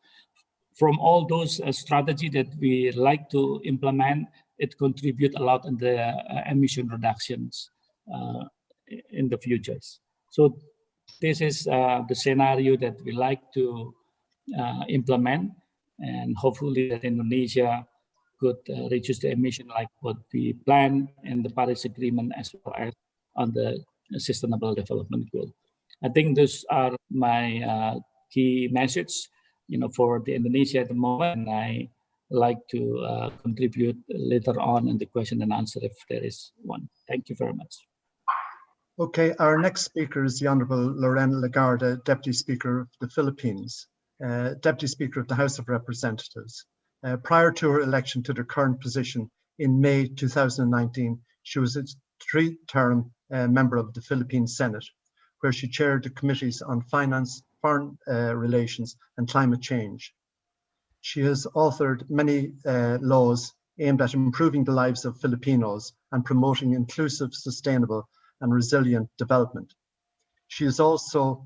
From all those strategies that we like to implement, it contributes a lot in the emission reductions in the futures. So this is the scenario that we like to implement, and hopefully that Indonesia could reduce the emission like what we plan in the Paris Agreement as well as on the Sustainable Development Goal. I think those are my key messages, for the Indonesia at the moment. And I like to contribute later on in the question and answer if there is one. Thank you very much. Okay, our next speaker is the Honourable Loren Legarda, Deputy Speaker of the Philippines, Deputy Speaker of the House of Representatives. Prior to her election to the current position in May 2019, she was a three-term member of the Philippine Senate, where she chaired the committees on finance, foreign relations, and climate change. She has authored many laws aimed at improving the lives of Filipinos and promoting inclusive, sustainable, and resilient development. She is also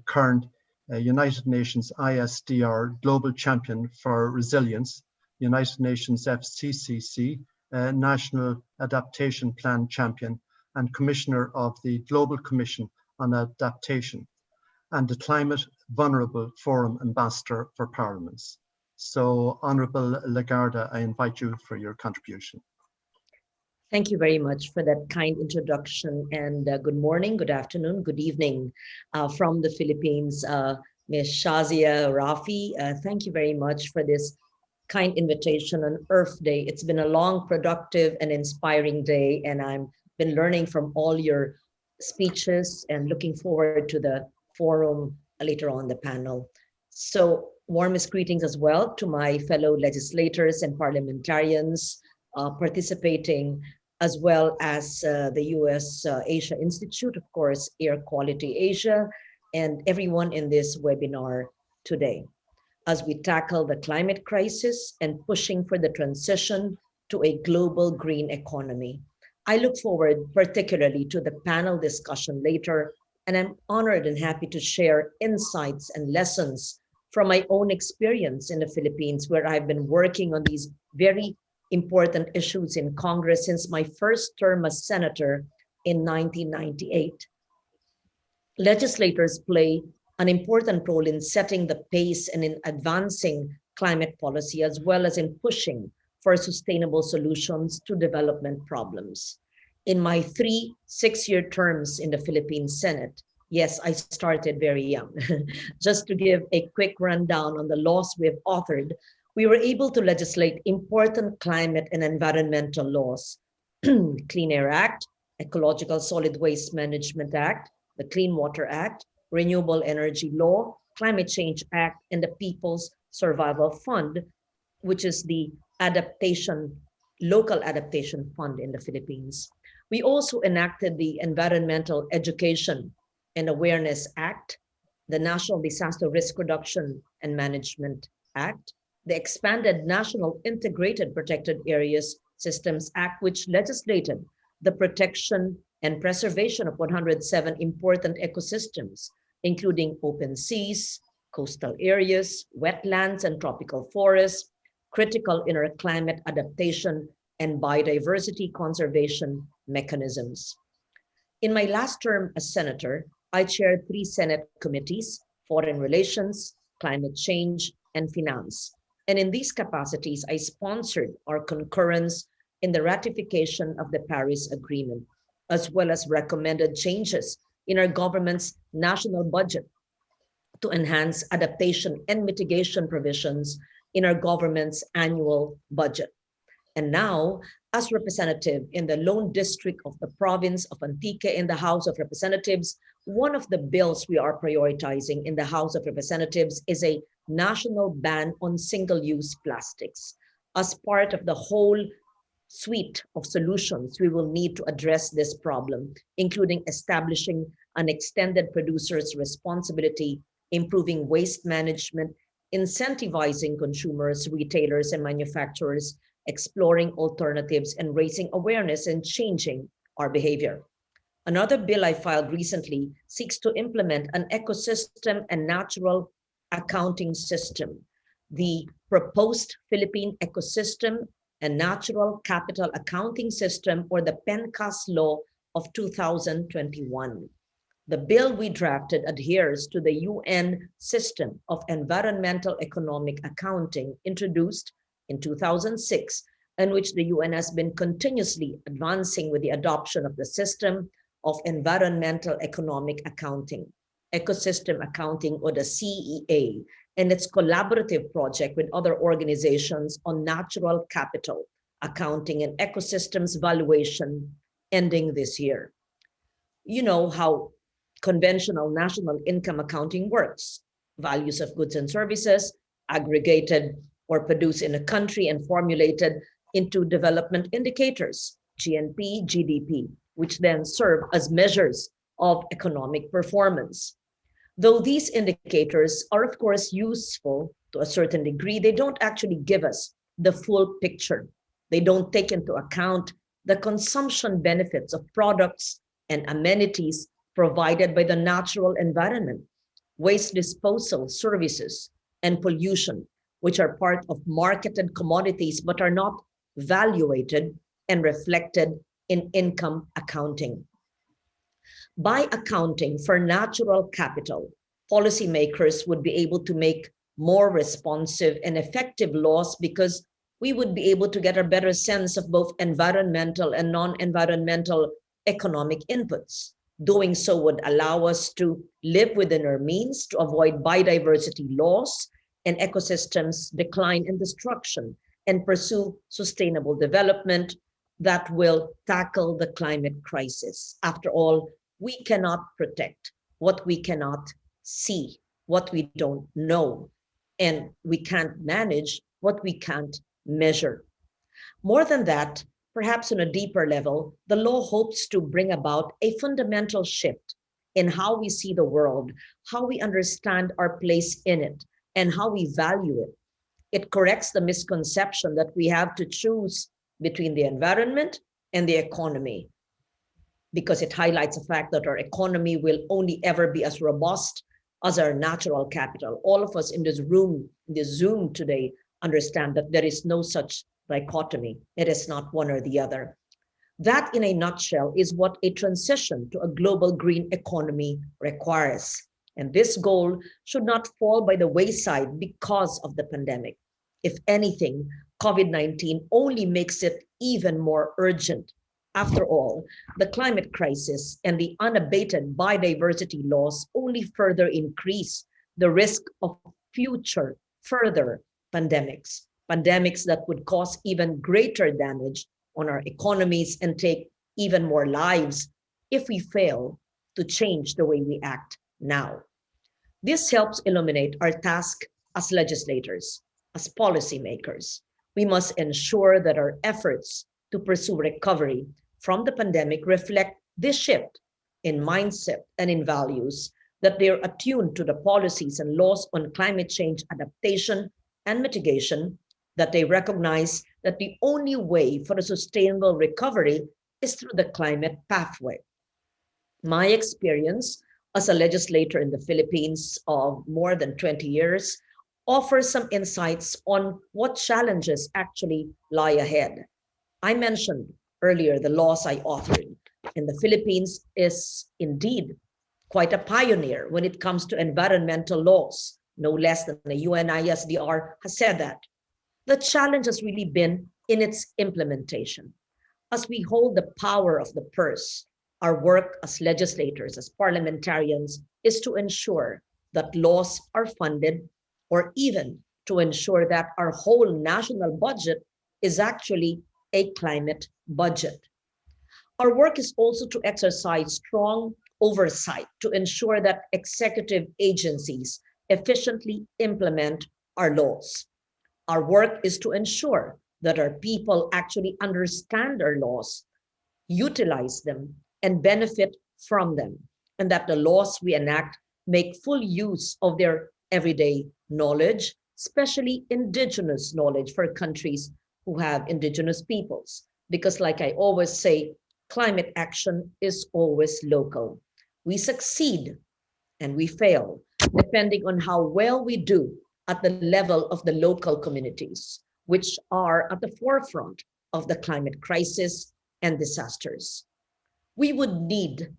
current United Nations ISDR Global Champion for Resilience, United Nations FCCC National Adaptation Plan Champion, and Commissioner of the Global Commission on Adaptation, and the Climate Vulnerable Forum Ambassador for Parliaments. So, Honourable Lagarda, I invite you for your contribution. Thank you very much for that kind introduction, and good morning, good afternoon, good evening from the Philippines. Ms. Shazia Rafi, thank you very much for this kind invitation on Earth Day. It's been a long, productive, and inspiring day, and I've been learning from all your speeches and looking forward to the forum later on the panel. So warmest greetings as well to my fellow legislators and parliamentarians participating, as well as the US Asia Institute, of course, AirQualityAsia, and everyone in this webinar today, as we tackle the climate crisis and pushing for the transition to a global green economy. I look forward particularly to the panel discussion later, and I'm honored and happy to share insights and lessons from my own experience in the Philippines, where I've been working on these very important issues in Congress since my first term as senator in 1998. Legislators play an important role in setting the pace and in advancing climate policy, as well as in pushing for sustainable solutions to development problems. In my 3 6-year terms in the Philippine Senate, yes, I started very young. Just to give a quick rundown on the laws we have authored, we were able to legislate important climate and environmental laws: Clean Air Act, Ecological Solid Waste Management Act, the Clean Water Act, Renewable Energy Law, Climate Change Act, and the People's Survival Fund, which is the local adaptation fund in the Philippines. We also enacted the Environmental Education and Awareness Act, the National Disaster Risk Reduction and Management Act, the expanded National Integrated Protected Areas Systems Act, which legislated the protection and preservation of 107 important ecosystems, including open seas, coastal areas, wetlands and tropical forests, critical inner climate adaptation, and biodiversity conservation mechanisms. In my last term as senator, I chaired 3 Senate committees: Foreign Relations, Climate Change, and Finance. And in these capacities, I sponsored our concurrence in the ratification of the Paris Agreement, as well as recommended changes in our government's national budget to enhance adaptation and mitigation provisions in our government's annual budget. And now, as representative in the Lone District of the province of Antique in the House of Representatives, one of the bills we are prioritizing in the House of Representatives is a national ban on single-use plastics. As part of the whole suite of solutions we will need to address this problem, including establishing an extended producer's responsibility, improving waste management, incentivizing consumers, retailers, and manufacturers, exploring alternatives, and raising awareness and changing our behavior. Another bill I filed recently seeks to implement an ecosystem and natural accounting system. The proposed Philippine Ecosystem and Natural Capital Accounting System, or the PENCAS law of 2021. The bill we drafted adheres to the UN system of environmental economic accounting introduced in 2006, in which the UN has been continuously advancing with the adoption of the system of environmental economic accounting, ecosystem accounting, or the CEA, and its collaborative project with other organizations on natural capital accounting and ecosystems valuation ending this year. You know how conventional national income accounting works. Values of goods and services aggregated or produced in a country and formulated into development indicators, GNP, GDP, which then serve as measures of economic performance. Though these indicators are of course useful to a certain degree, they don't actually give us the full picture. They don't take into account the consumption benefits of products and amenities provided by the natural environment, waste disposal services, and pollution, which are part of marketed commodities but are not valuated and reflected in income accounting. By accounting for natural capital, policymakers would be able to make more responsive and effective laws because we would be able to get a better sense of both environmental and non-environmental economic inputs. Doing so would allow us to live within our means to avoid biodiversity loss and ecosystems decline and destruction, and pursue sustainable development that will tackle the climate crisis. After all, we cannot protect what we cannot see, what we don't know, and we can't manage what we can't measure. More than that, perhaps on a deeper level, the law hopes to bring about a fundamental shift in how we see the world, how we understand our place in it, and how we value it. It corrects the misconception that we have to choose between the environment and the economy, because it highlights the fact that our economy will only ever be as robust as our natural capital. All of us in this room, in this Zoom today, understand that there is no such dichotomy. It is not one or the other. That, in a nutshell, is what a transition to a global green economy requires. And this goal should not fall by the wayside because of the pandemic. If anything, COVID-19 only makes it even more urgent. After all, the climate crisis and the unabated biodiversity loss only further increase the risk of future further pandemics that would cause even greater damage on our economies and take even more lives if we fail to change the way we act now. This helps illuminate our task as legislators, as policymakers. We must ensure that our efforts to pursue recovery from the pandemic reflect this shift in mindset and in values, that they are attuned to the policies and laws on climate change adaptation and mitigation, that they recognize that the only way for a sustainable recovery is through the climate pathway. My experience as a legislator in the Philippines of more than 20 years offers some insights on what challenges actually lie ahead. I mentioned earlier the laws I authored, and the Philippines is indeed quite a pioneer when it comes to environmental laws, no less than the UNISDR has said that. The challenge has really been in its implementation. As we hold the power of the purse, our work as legislators, as parliamentarians, is to ensure that laws are funded, or even to ensure that our whole national budget is actually a climate budget. Our work is also to exercise strong oversight to ensure that executive agencies efficiently implement our laws. Our work is to ensure that our people actually understand our laws, utilize them, and benefit from them, and that the laws we enact make full use of their everyday knowledge, especially indigenous knowledge for countries who have indigenous peoples. Because like I always say, climate action is always local. We succeed and we fail, depending on how well we do at the level of the local communities, which are at the forefront of the climate crisis and disasters. We would need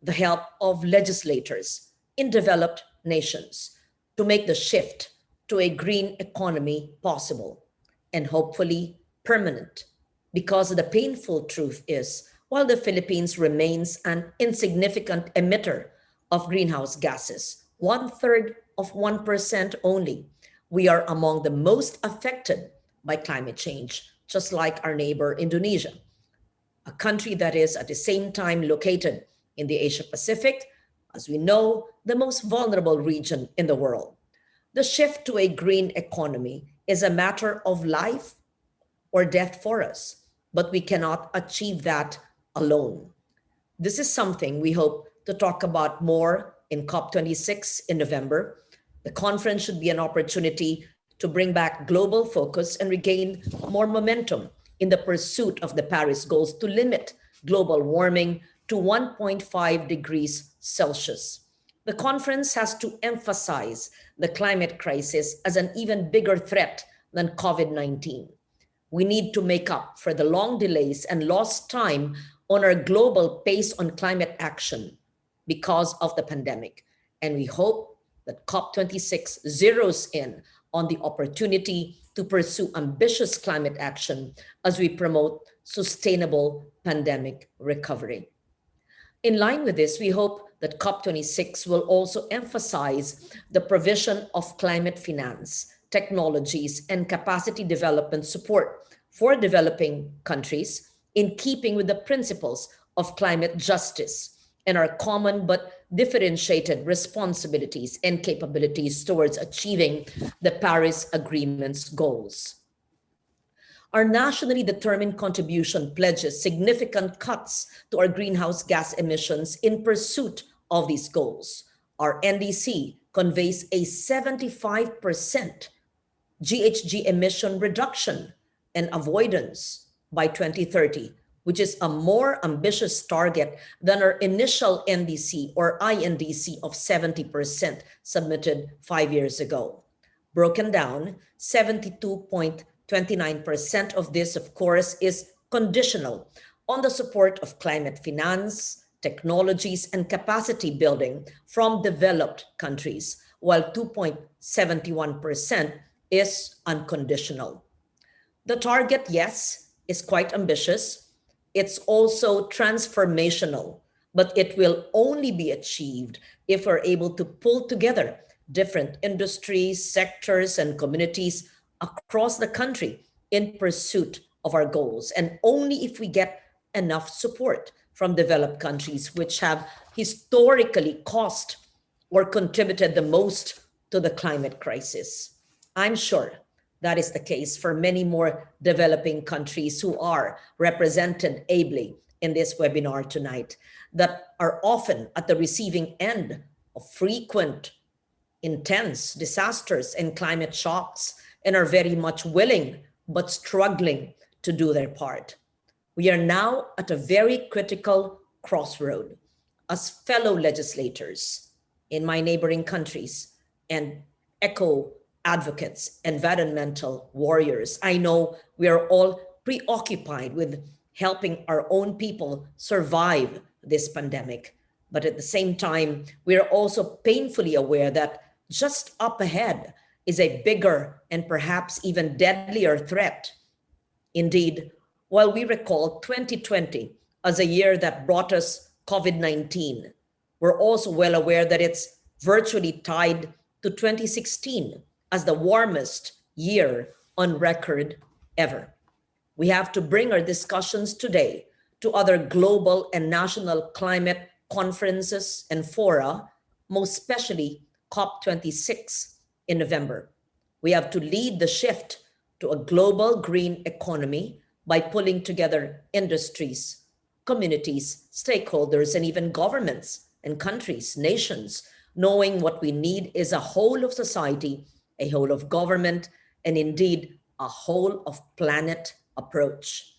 the help of legislators in developed nations to make the shift to a green economy possible and hopefully permanent. Because the painful truth is, while the Philippines remains an insignificant emitter of greenhouse gases, 1/3 of 1% only, we are among the most affected by climate change, just like our neighbor Indonesia, a country that is at the same time located in the Asia Pacific, as we know, the most vulnerable region in the world. The shift to a green economy is a matter of life or death for us, but we cannot achieve that alone. This is something we hope to talk about more in COP26 in November. The conference should be an opportunity to bring back global focus and regain more momentum in the pursuit of the Paris goals to limit global warming to 1.5 degrees Celsius. The conference has to emphasize the climate crisis as an even bigger threat than COVID-19. We need to make up for the long delays and lost time on our global pace on climate action because of the pandemic. And we hope that COP26 zeroes in on the opportunity to pursue ambitious climate action as we promote sustainable pandemic recovery. In line with this, we hope that COP26 will also emphasize the provision of climate finance, technologies, and capacity development support for developing countries in keeping with the principles of climate justice and our common but differentiated responsibilities and capabilities towards achieving the Paris Agreement's goals. Our nationally determined contribution pledges significant cuts to our greenhouse gas emissions in pursuit of these goals. Our NDC conveys a 75% GHG emission reduction and avoidance by 2030, which is a more ambitious target than our initial NDC or INDC of 70% submitted 5 years ago. Broken down, 72.29% of this, of course, is conditional on the support of climate finance, technologies, and capacity building from developed countries, while 2.71% is unconditional. The target, yes, is quite ambitious. It's also transformational, but it will only be achieved if we're able to pull together different industries, sectors, and communities across the country in pursuit of our goals, and only if we get enough support from developed countries, which have historically cost or contributed the most to the climate crisis. I'm sure that is the case for many more developing countries who are represented ably in this webinar tonight, that are often at the receiving end of frequent, intense disasters and climate shocks, and are very much willing but struggling to do their part. We are now at a very critical crossroad as fellow legislators in my neighboring countries and eco advocates, environmental warriors. I know we are all preoccupied with helping our own people survive this pandemic. But at the same time, we are also painfully aware that just up ahead is a bigger and perhaps even deadlier threat. Indeed, while we recall 2020 as a year that brought us COVID-19, we're also well aware that it's virtually tied to 2016 as the warmest year on record ever. We have to bring our discussions today to other global and national climate conferences and fora, most especially COP26 in November. We have to lead the shift to a global green economy by pulling together industries, communities, stakeholders, and even governments and countries, nations, knowing what we need is a whole of society, a whole of government, and indeed a whole of planet approach.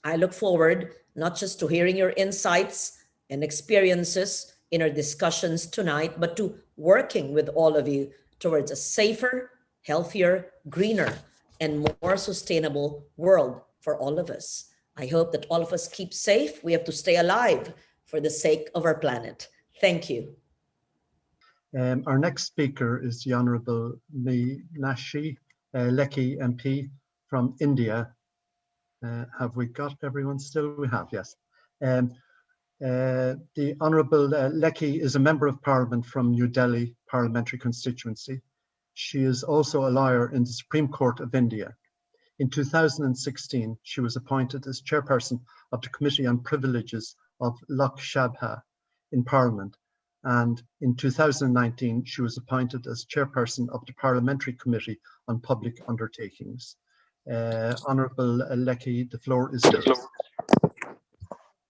I look forward not just to hearing your insights and experiences in our discussions tonight, but to working with all of you towards a safer, healthier, greener, and more sustainable world for all of us. I hope that all of us keep safe. We have to stay alive for the sake of our planet. Thank you. Our next speaker is the Honourable Manish Lekhi MP from India. Have we got everyone still? We have, yes. The Honourable Lekhi is a Member of Parliament from New Delhi Parliamentary Constituency. She is also a lawyer in the Supreme Court of India. In 2016, she was appointed as Chairperson of the Committee on Privileges of Lok Sabha in Parliament. And in 2019, she was appointed as Chairperson of the Parliamentary Committee on Public Undertakings. Honourable Lekhi, the floor is yours.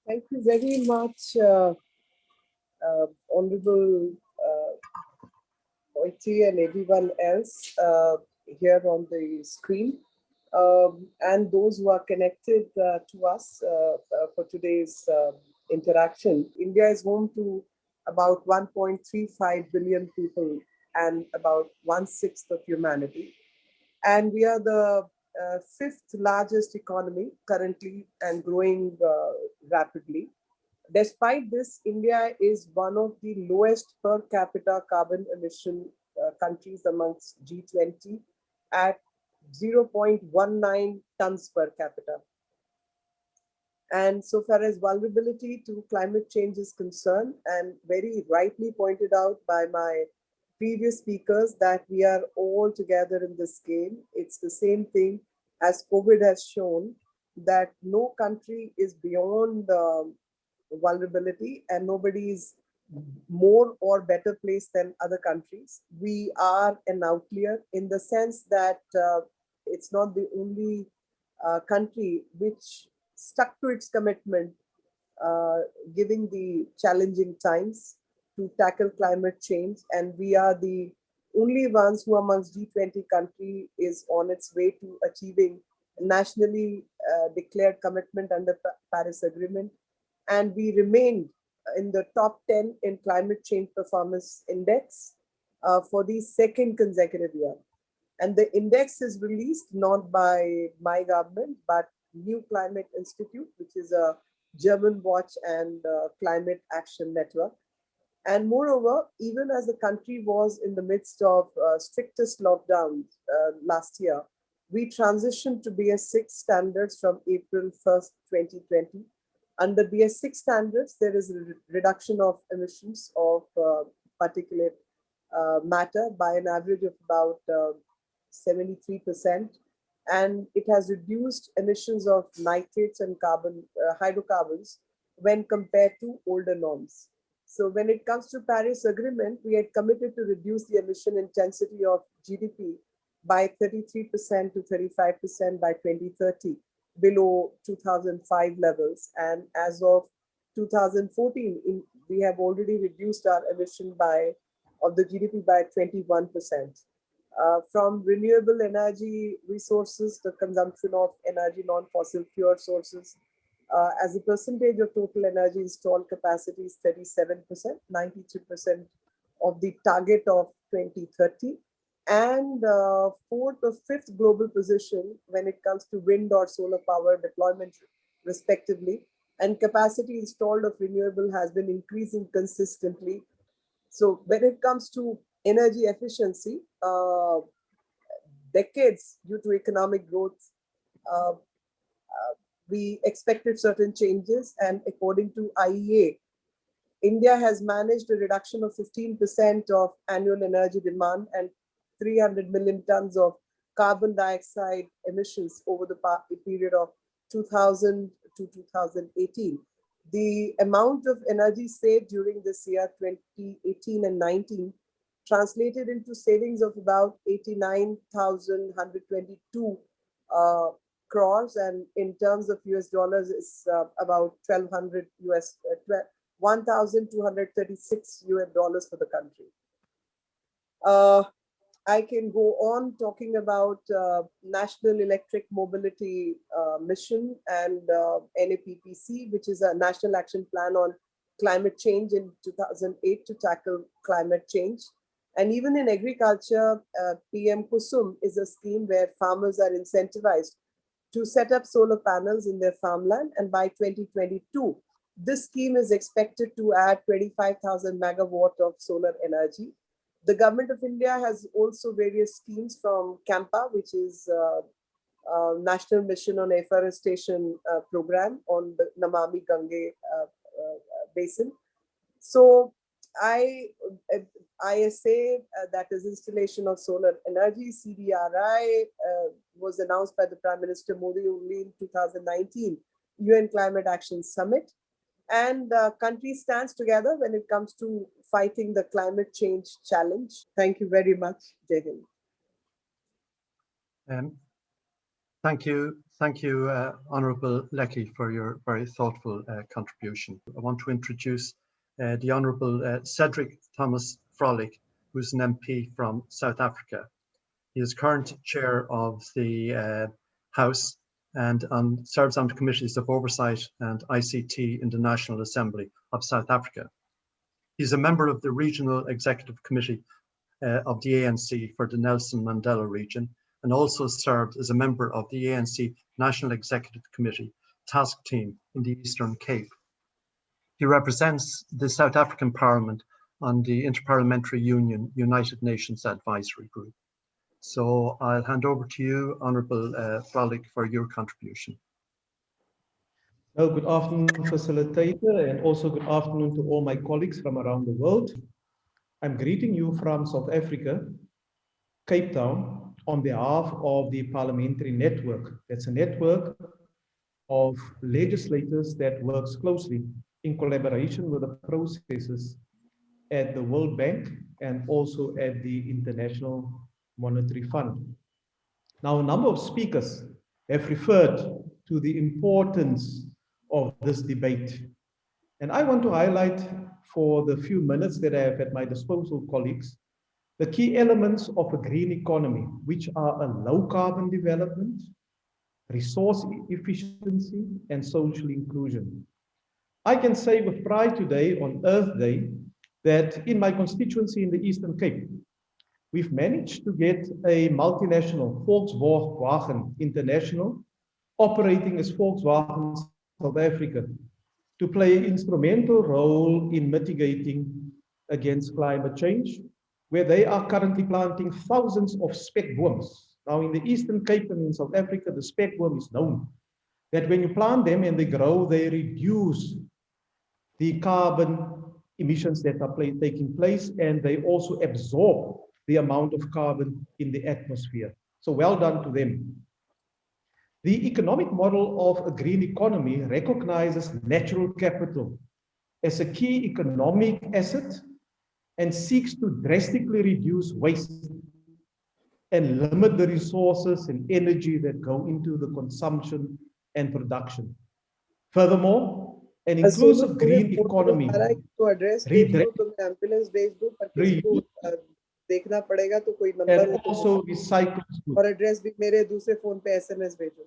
Thank you very much, Honourable Moitti and everyone else here on the screen, and those who are connected to us for today's interaction. India is home to about 1.35 billion people and about 1/6 of humanity. And we are the fifth largest economy currently and growing rapidly. Despite this, India is one of the lowest per capita carbon emission countries amongst G20 at 0.19 tons per capita. And so far as vulnerability to climate change is concerned, and very rightly pointed out by my previous speakers that we are all together in this game. It's the same thing as COVID has shown, that no country is beyond vulnerability and nobody is more or better placed than other countries. We are an outlier in the sense that it's not the only country which stuck to its commitment, given the challenging times to tackle climate change. And we are the only ones who amongst G20 country is on its way to achieving nationally declared commitment under Paris Agreement. And we remained in the top 10 in climate change performance index for the second consecutive year. And the index is released not by my government, but New Climate Institute, which is a German watch and climate action network. And moreover, even as the country was in the midst of strictest lockdowns last year, we transitioned to BS6 standards from April 1st, 2020. Under BS6 standards, there is a reduction of emissions of particulate matter by an average of about 73%. And it has reduced emissions of nitrates and hydrocarbons when compared to older norms. So when it comes to Paris Agreement, we had committed to reduce the emission intensity of GDP by 33% to 35% by 2030, below 2005 levels. And as of 2014, we have already reduced our emission of the GDP by 21%. From renewable energy resources, the consumption of energy, non-fossil fuel sources, as a percentage of total energy installed capacity is 37%, 92% of the target of 2030, and fourth or fifth global position when it comes to wind or solar power deployment, respectively. And capacity installed of renewable has been increasing consistently. So when it comes to energy efficiency, decades due to economic growth, we expected certain changes, and according to IEA, India has managed a reduction of 15% of annual energy demand and 300 million tons of carbon dioxide emissions over the period of 2000 to 2018. The amount of energy saved during this year, 2018 and 19, translated into savings of about 89,122 crores, and in terms of US dollars, it's about 1,200 US, 1,236 US dollars for the country. I can go on talking about National Electric Mobility Mission and NAPPC, which is a National Action Plan on Climate Change in 2008 to tackle climate change. And even in agriculture, PM Kusum is a scheme where farmers are incentivized to set up solar panels in their farmland. And by 2022, this scheme is expected to add 25,000 megawatt of solar energy. The government of India has also various schemes from CAMPA, which is National Mission on Afforestation Program on the Namami Gange Basin. So ISA, that is installation of solar energy, CDRI, was announced by the Prime Minister Modi only in 2019, UN Climate Action Summit. And country stands together when it comes to fighting the climate change challenge. Thank you very much, Jai Hind. Thank you, Honourable Lau, for your very thoughtful contribution. I want to introduce the Honourable Cedric Thomas Frolick, who's an MP from South Africa. He is current chair of the House and serves on the committees of Oversight and ICT in the National Assembly of South Africa. He's a member of the Regional Executive Committee of the ANC for the Nelson Mandela region, and also served as a member of the ANC National Executive Committee Task Team in the Eastern Cape. He represents the South African Parliament on the Interparliamentary Union United Nations Advisory Group. So I'll hand over to you, Honourable Frolick, for your contribution. Well, good afternoon, facilitator, and also good afternoon to all my colleagues from around the world. I'm greeting you from South Africa, Cape Town, on behalf of the Parliamentary Network. That's a network of legislators that works closely in collaboration with the processes at the World Bank and also at the International Monetary Fund. Now, a number of speakers have referred to the importance of this debate. And I want to highlight, for the few minutes that I have at my disposal, colleagues, the key elements of a green economy, which are a low carbon development, resource efficiency, and social inclusion. I can say with pride today on Earth Day that in my constituency in the Eastern Cape, we've managed to get a multinational, Volkswagen International, operating as Volkswagen South Africa, to play an instrumental role in mitigating against climate change, where they are currently planting thousands of spekbooms. Now in the Eastern Cape and in South Africa, the spekboom is known that when you plant them and they grow, they reduce the carbon emissions that are taking place, and they also absorb the amount of carbon in the atmosphere. So well done to them. The economic model of a green economy recognizes natural capital as a key economic asset and seeks to drastically reduce waste and limit the resources and energy that go into the consumption and production. Furthermore, an inclusive green economy देखना पड़ेगा तो कोई number also recycles और address भी मेरे दूसरे phone पे SMS भेजो.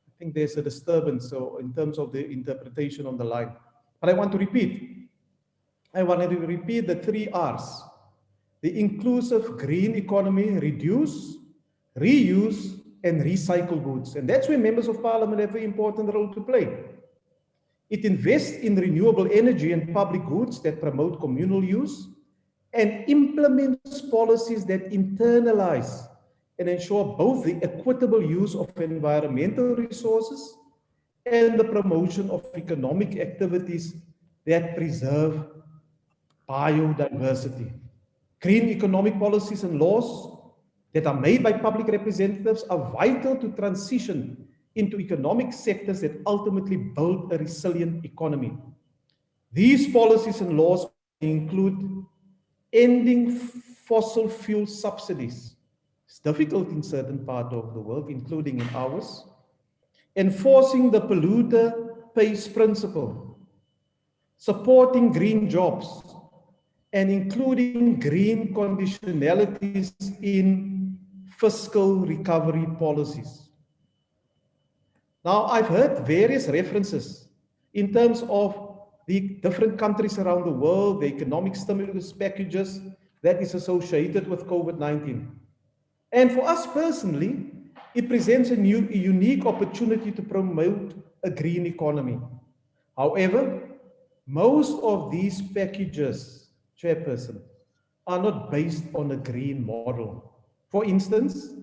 I think there's a disturbance so in terms of the interpretation on the line, but I want to repeat the 3 R's: the inclusive green economy, reduce, reuse, and recycle goods. And that's where members of parliament have an important role to play. It invests in renewable energy and public goods that promote communal use and implements policies that internalize and ensure both the equitable use of environmental resources and the promotion of economic activities that preserve biodiversity. Green economic policies and laws that are made by public representatives are vital to transition into economic sectors that ultimately build a resilient economy. These policies and laws include ending fossil fuel subsidies. It's difficult in certain parts of the world, including in ours. Enforcing the polluter pays principle. Supporting green jobs, and including green conditionalities in fiscal recovery policies. Now, I've heard various references in terms of the different countries around the world, the economic stimulus packages that is associated with COVID-19. And for us personally, it presents a unique opportunity to promote a green economy. However, most of these packages, Chairperson, are not based on a green model. For instance,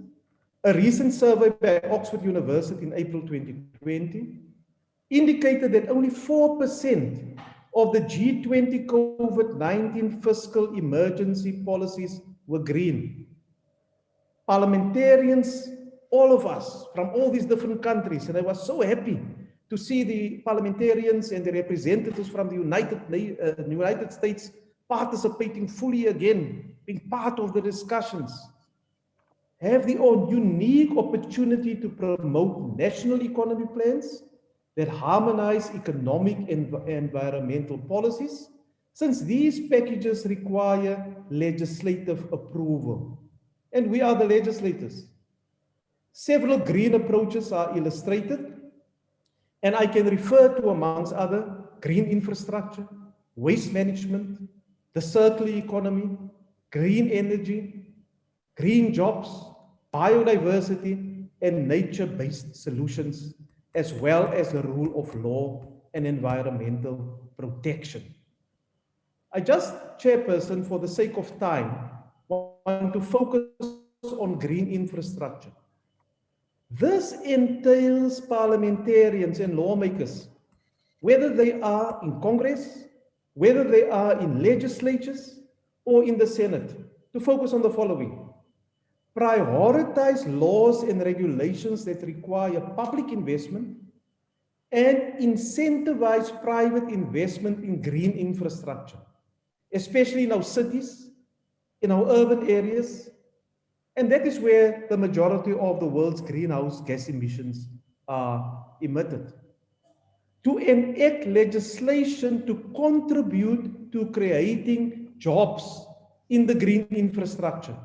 a recent survey by Oxford University in April 2020 indicated that only 4% of the G20 COVID-19 fiscal emergency policies were green. Parliamentarians, all of us from all these different countries, and I was so happy to see the parliamentarians and the representatives from the United States participating fully again, being part of the discussions, have the unique opportunity to promote national economy plans that harmonize economic and environmental policies, since these packages require legislative approval. And we are the legislators. Several green approaches are illustrated, and I can refer to, amongst other, green infrastructure, waste management, the circular economy, green energy, green jobs, biodiversity, and nature-based solutions, as well as the rule of law and environmental protection. I just, Chairperson, for the sake of time, want to focus on green infrastructure. This entails parliamentarians and lawmakers, whether they are in Congress, whether they are in legislatures or in the Senate, to focus on the following. Prioritize laws and regulations that require public investment and incentivize private investment in green infrastructure, especially in our cities, in our urban areas, and that is where the majority of the world's greenhouse gas emissions are emitted. To enact legislation to contribute to creating jobs in the green infrastructure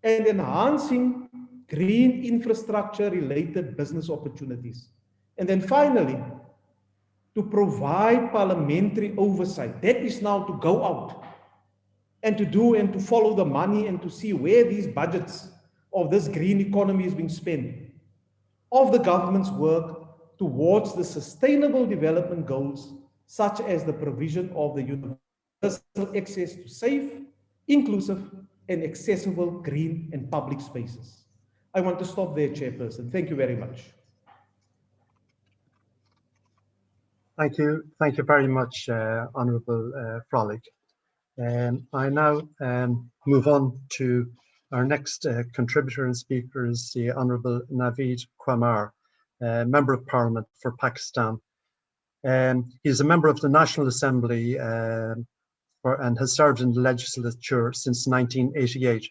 and enhancing green infrastructure related business opportunities. And then finally, to provide parliamentary oversight. That is now to go out and to do and to follow the money and to see where these budgets of this green economy is being spent, of the government's work towards the sustainable development goals, such as the provision of the universal access to safe, inclusive, and accessible green and public spaces. I want to stop there, Chairperson. Thank you very much. Thank you very much, Honourable Frolic. I now move on to our next contributor and speaker is the Honourable Naveed Qamar, Member of Parliament for Pakistan. He's a member of the National Assembly and has served in the legislature since 1988.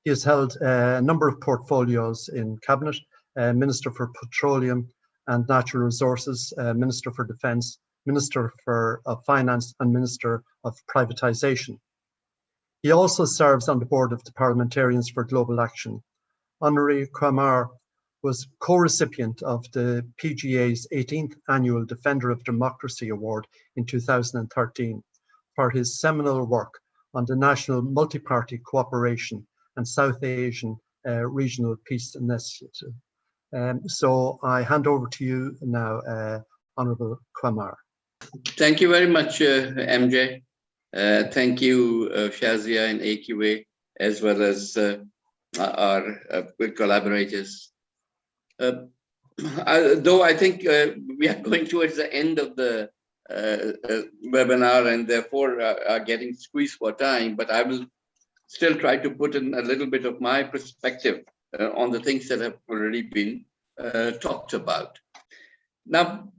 He has held a number of portfolios in Cabinet, Minister for Petroleum and Natural Resources, Minister for Defence, Minister of Finance and Minister of Privatisation. He also serves on the board of the Parliamentarians for Global Action. Honorary Qamar was co-recipient of the PGA's 18th Annual Defender of Democracy Award in 2013 for his seminal work on the National Multi-Party Cooperation and South Asian Regional Peace Initiative. So I hand over to you now, Honourable Qamar. Thank you very much, MJ. Thank you, Shazia and AQA, as well as our good collaborators. though I think we are going towards the end of the webinar and therefore are getting squeezed for time, but I will still try to put in a little bit of my perspective on the things that have already been talked about. Now,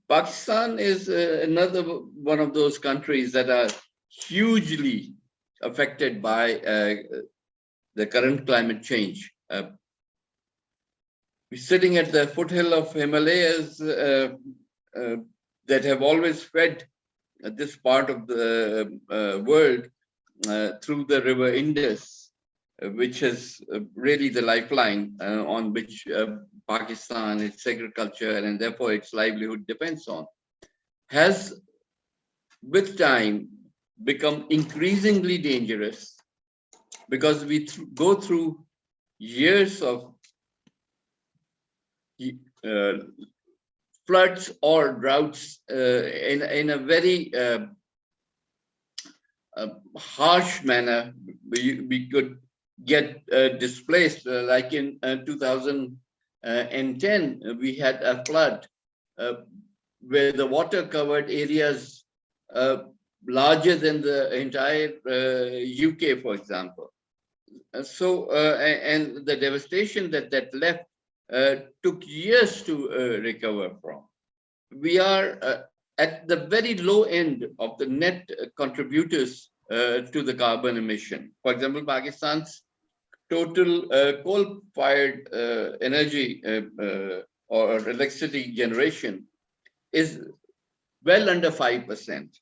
Pakistan is another one of those countries that are hugely affected by the current climate change. We're sitting at the foothill of Himalayas that have always fed this part of the world through the river Indus, which is really the lifeline on which Pakistan, its agriculture, and therefore its livelihood depends on, has with time become increasingly dangerous because we go through years of floods or droughts in a very harsh manner. We could get displaced, like in 2010, we had a flood where the water covered areas larger than the entire UK, for example. And the devastation that left took years to recover from. We are at the very low end of the net contributors to the carbon emission. For example, Pakistan's total coal-fired energy or electricity generation is well under 5%.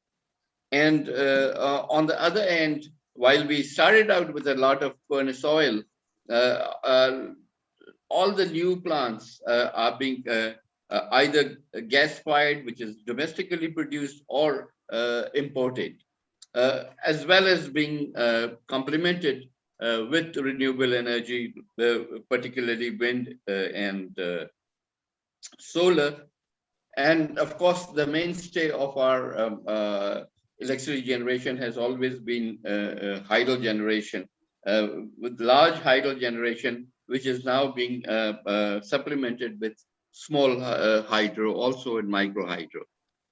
And on the other end, while we started out with a lot of furnace oil, all the new plants are being either gas-fired, which is domestically produced, or imported, as well as being complemented with renewable energy, particularly wind and solar. And of course, the mainstay of our electricity generation has always been hydro generation, with large hydro generation, which is now being supplemented with small hydro, also in micro hydro.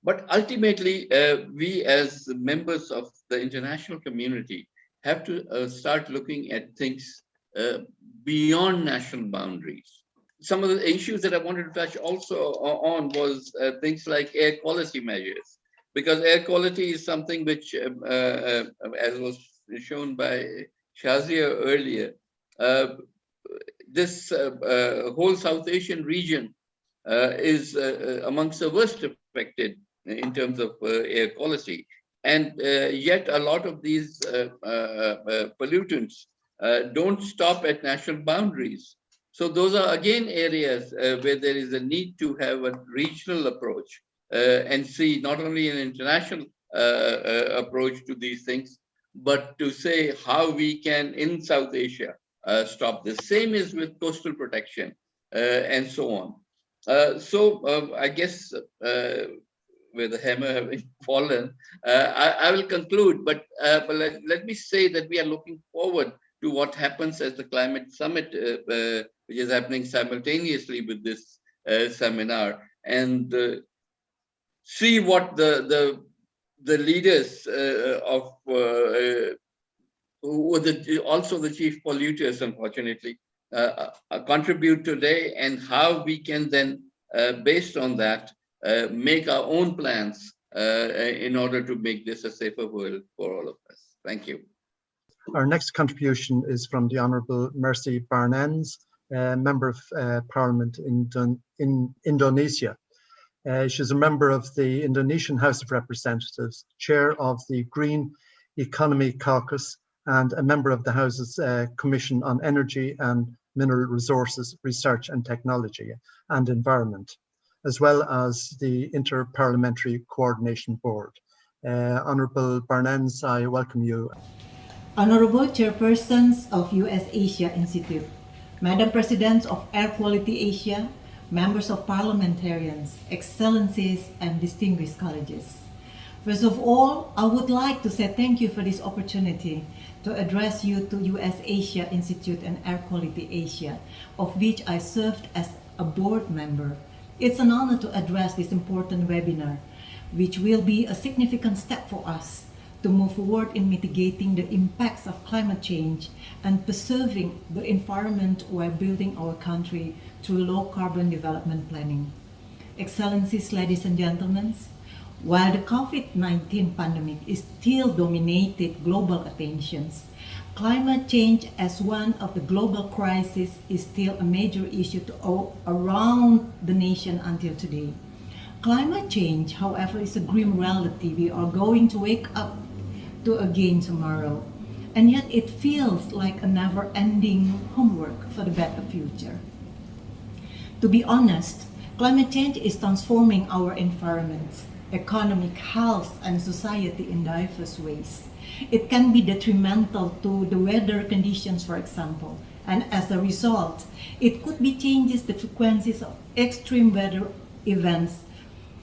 But ultimately, we as members of the international community have to start looking at things beyond national boundaries. Some of the issues that I wanted to touch also on was things like air quality measures, because air quality is something which, as was shown by Shazia earlier, this whole South Asian region is amongst the worst affected in terms of air quality. And yet a lot of these pollutants don't stop at national boundaries. So those are again areas where there is a need to have a regional approach and see not only an international approach to these things, but to say how we can in South Asia stop this. Same is with coastal protection and so on. I guess with the hammer having fallen, I will conclude, but let me say that we are looking forward to what happens as the climate summit, which is happening simultaneously with this seminar, and see what the leaders of who were also the chief polluters, unfortunately, contribute today, and how we can then, based on that, make our own plans in order to make this a safer world for all of us. Thank you. Our next contribution is from the Honourable Mercy Barnens, Member of Parliament in Indonesia. She's a member of the Indonesian House of Representatives, chair of the Green Economy Caucus, and a member of the House's Commission on Energy and Mineral Resources, Research and Technology and Environment, as well as the Inter-Parliamentary Coordination Board. Honourable Barnens, I welcome you. Honourable Chairpersons of US-Asia Institute, Madam President of AirQualityAsia, Members of Parliamentarians, Excellencies, and distinguished colleagues. First of all, I would like to say thank you for this opportunity to address you to US-Asia Institute and AirQualityAsia, of which I served as a board member. It's an honor to address this important webinar, which will be a significant step for us to move forward in mitigating the impacts of climate change and preserving the environment while building our country through low carbon development planning. Excellencies, ladies and gentlemen, while the COVID-19 pandemic is still dominated global attentions, climate change as one of the global crises is still a major issue around the nation until today. Climate change, however, is a grim reality we are going to wake up to again tomorrow, and yet it feels like a never-ending homework for the better future. To be honest, climate change is transforming our environment, economic, health, and society in diverse ways. It can be detrimental to the weather conditions, for example, and as a result, it could be changes the frequencies of extreme weather events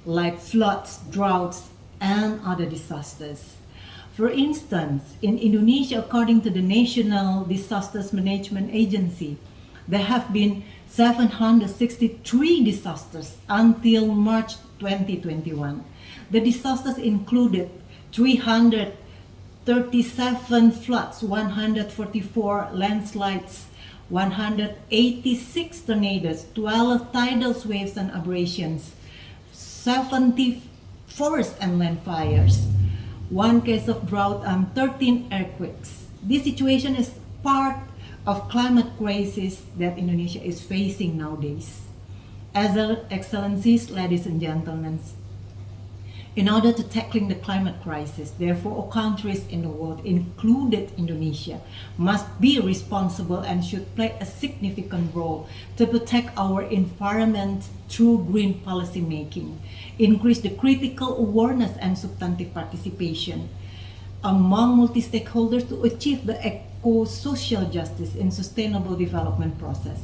like floods, droughts, and other disasters. For instance, in Indonesia, according to the National Disasters Management Agency, there have been 763 disasters until March 2021. The disasters included 337 floods, 144 landslides, 186 tornadoes, 12 tidal waves and abrasions, 70 forest and land fires, 1 case of drought, and 13 earthquakes. This situation is part of climate crisis that Indonesia is facing nowadays. Excellencies, ladies and gentlemen, in order to tackling the climate crisis, therefore, all countries in the world, included Indonesia, must be responsible and should play a significant role to protect our environment through green policy making, increase the critical awareness and substantive participation among multi-stakeholders to achieve the eco-social justice in sustainable development process.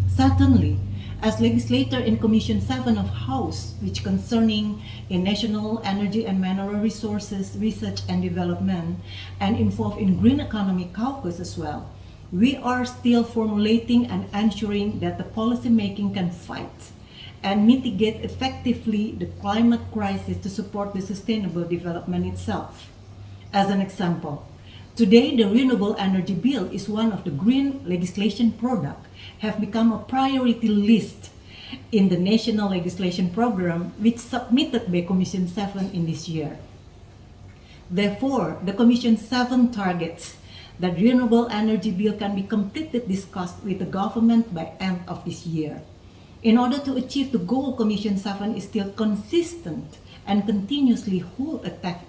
Certainly, as legislator in Commission 7 of House, which concerning in national energy and mineral resources, research and development, and involved in green economy caucus as well, we are still formulating and ensuring that the policy making can fight and mitigate effectively the climate crisis to support the sustainable development itself. As an example, today the Renewable Energy Bill is one of the green legislation products have become a priority list in the National Legislation Program, which submitted by Commission 7 in this year. Therefore, the Commission 7 targets that Renewable Energy Bill can be completely discussed with the government by end of this year. In order to achieve the goal, Commission 7 is still consistent and continuously hold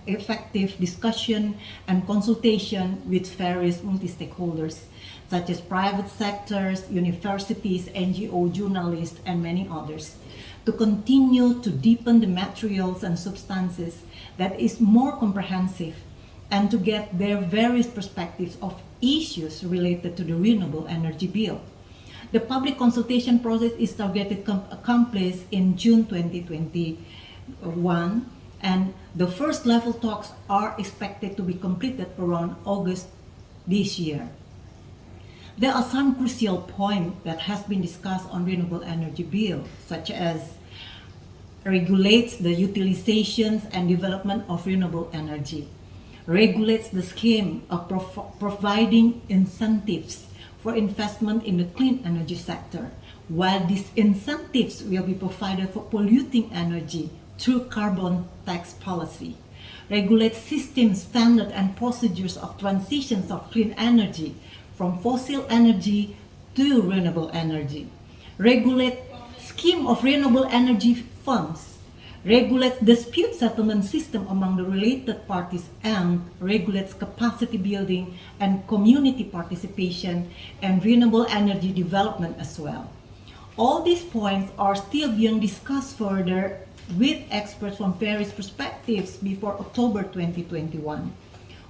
effective discussion and consultation with various multi-stakeholders, such as private sectors, universities, NGO, journalists, and many others, to continue to deepen the materials and substances that is more comprehensive and to get their various perspectives of issues related to the Renewable Energy Bill. The public consultation process is targeted to accomplish in June 2021, and the first level talks are expected to be completed around August this year. There are some crucial points that has been discussed on Renewable Energy Bill, such as regulates the utilizations and development of renewable energy, regulates the scheme of providing incentives for investment in the clean energy sector, while these incentives will be provided for polluting energy through carbon tax policy, regulates system standard and procedures of transitions of clean energy from fossil energy to renewable energy, regulate scheme of renewable energy funds, regulates dispute settlement system among the related parties, and regulates capacity building and community participation and renewable energy development as well. All these points are still being discussed further with experts from various perspectives before October 2021.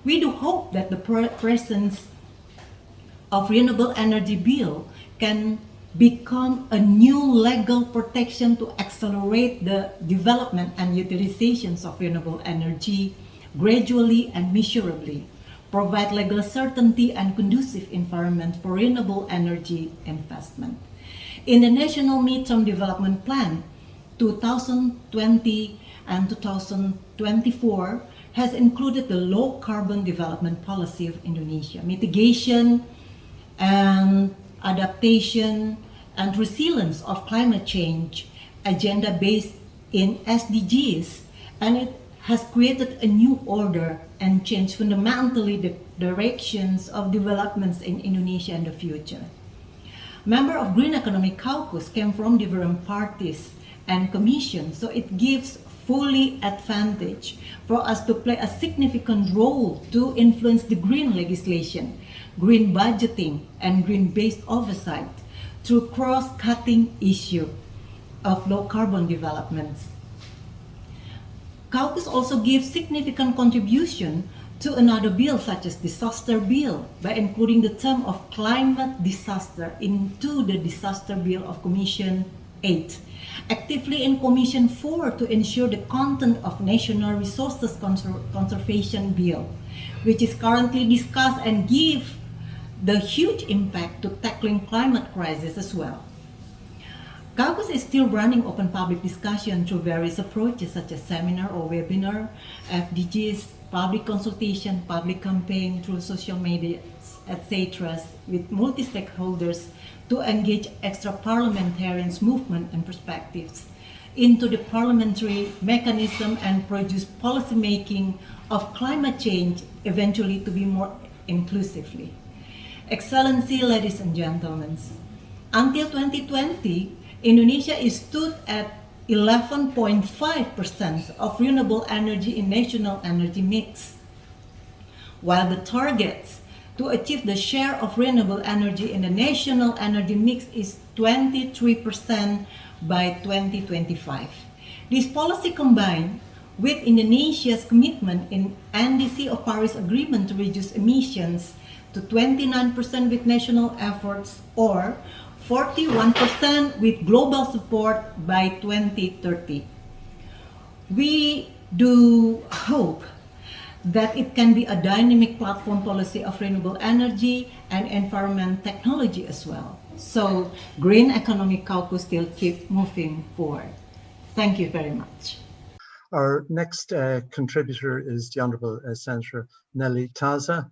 We do hope that the presence of Renewable Energy Bill can become a new legal protection to accelerate the development and utilizations of renewable energy gradually and measurably, provide legal certainty and conducive environment for renewable energy investment. In the National Midterm Development Plan 2020 and 2024 has included the low carbon development policy of Indonesia, mitigation and adaptation and resilience of climate change agenda based in SDGs, and it has created a new order and changed fundamentally the directions of developments in Indonesia in the future. Members of Green Economic Caucus came from different parties and commissions, so it gives fully advantage for us to play a significant role to influence the green legislation, green budgeting, and green-based oversight through cross-cutting issue of low-carbon developments. Caucus also gives significant contribution to another bill such as disaster bill by including the term of climate disaster into the disaster bill of Commission 8. Actively in Commission 4 to ensure the content of National Resources Conservation Bill, which is currently discussed and give the huge impact to tackling climate crisis as well. Caucus is still running open public discussion through various approaches such as seminar or webinar, FDGs, public consultation, public campaign through social media, etc., with multi-stakeholders to engage extra-parliamentarians' movement and perspectives into the parliamentary mechanism and produce policy making of climate change eventually to be more inclusively. Excellency, ladies and gentlemen, until 2020, Indonesia stood at 11.5% of renewable energy in national energy mix, while the targets to achieve the share of renewable energy in the national energy mix is 23% by 2025. This policy combined with Indonesia's commitment in NDC of Paris Agreement to reduce emissions to 29% with national efforts or 41% with global support by 2030. We do hope that it can be a dynamic platform policy of renewable energy and environment technology as well. So Green Economic Caucus still keep moving forward. Thank you very much. Our next contributor is the Honourable Senator Nelly Taza.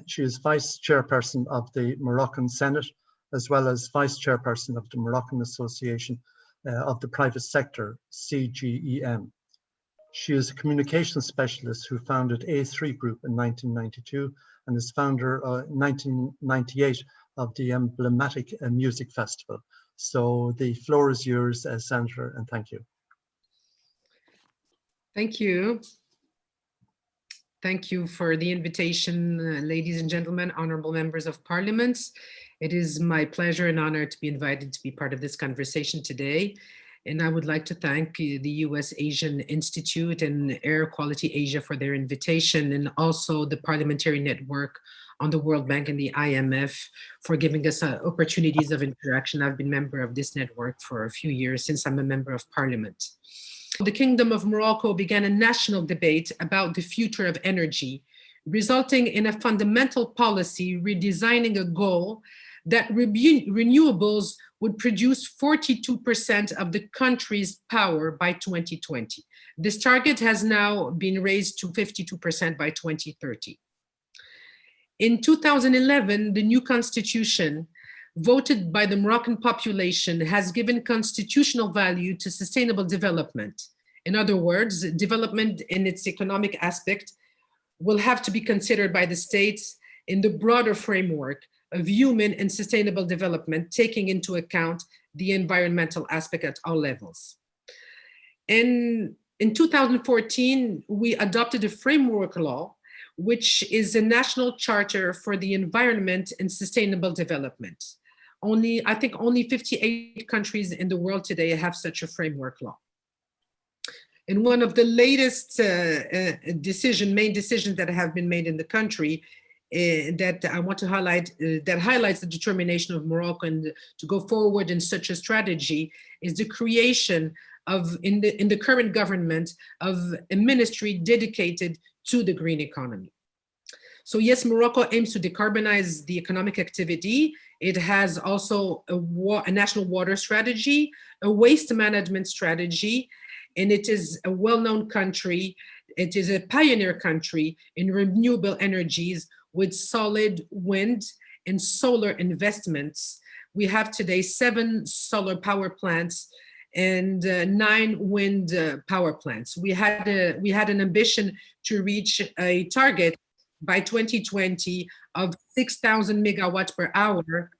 She is Vice Chairperson of the Moroccan Senate, as well as Vice Chairperson of the Moroccan Association of the Private Sector, CGEM. She is a communications specialist who founded A3 Group in 1992 and is founder in 1998 of the emblematic music festival. So the floor is yours, Senator, and thank you. Thank you. Thank you for the invitation, ladies and gentlemen, honorable members of parliament. It is my pleasure and honor to be invited to be part of this conversation today. And I would like to thank the US Asian Institute and AirQualityAsia for their invitation, and also the Parliamentary Network on the World Bank and the IMF for giving us opportunities of interaction. I've been a member of this network for a few years since I'm a member of parliament. The Kingdom of Morocco began a national debate about the future of energy, resulting in a fundamental policy redesigning a goal that renewables would produce 42% of the country's power by 2020. This target has now been raised to 52% by 2030. In 2011, the new constitution voted by the Moroccan population has given constitutional value to sustainable development. In other words, development in its economic aspect will have to be considered by the states in the broader framework of human and sustainable development, taking into account the environmental aspect at all levels. And in 2014, we adopted a framework law, which is a national charter for the environment and sustainable development. I think only 58 countries in the world today have such a framework law. And one of the latest main decisions that have been made in the country that I want to highlight, that highlights the determination of Morocco and to go forward in such a strategy, is the creation of, in the current government, of a ministry dedicated to the green economy. So yes, Morocco aims to decarbonize the economic activity. It has also a national water strategy, a waste management strategy, and it is a well-known country. It is a pioneer country in renewable energies with solid wind and solar investments. We have today 7 solar power plants and 9 wind power plants. We had an ambition to reach a target by 2020 of 6,000 megawatts per hour,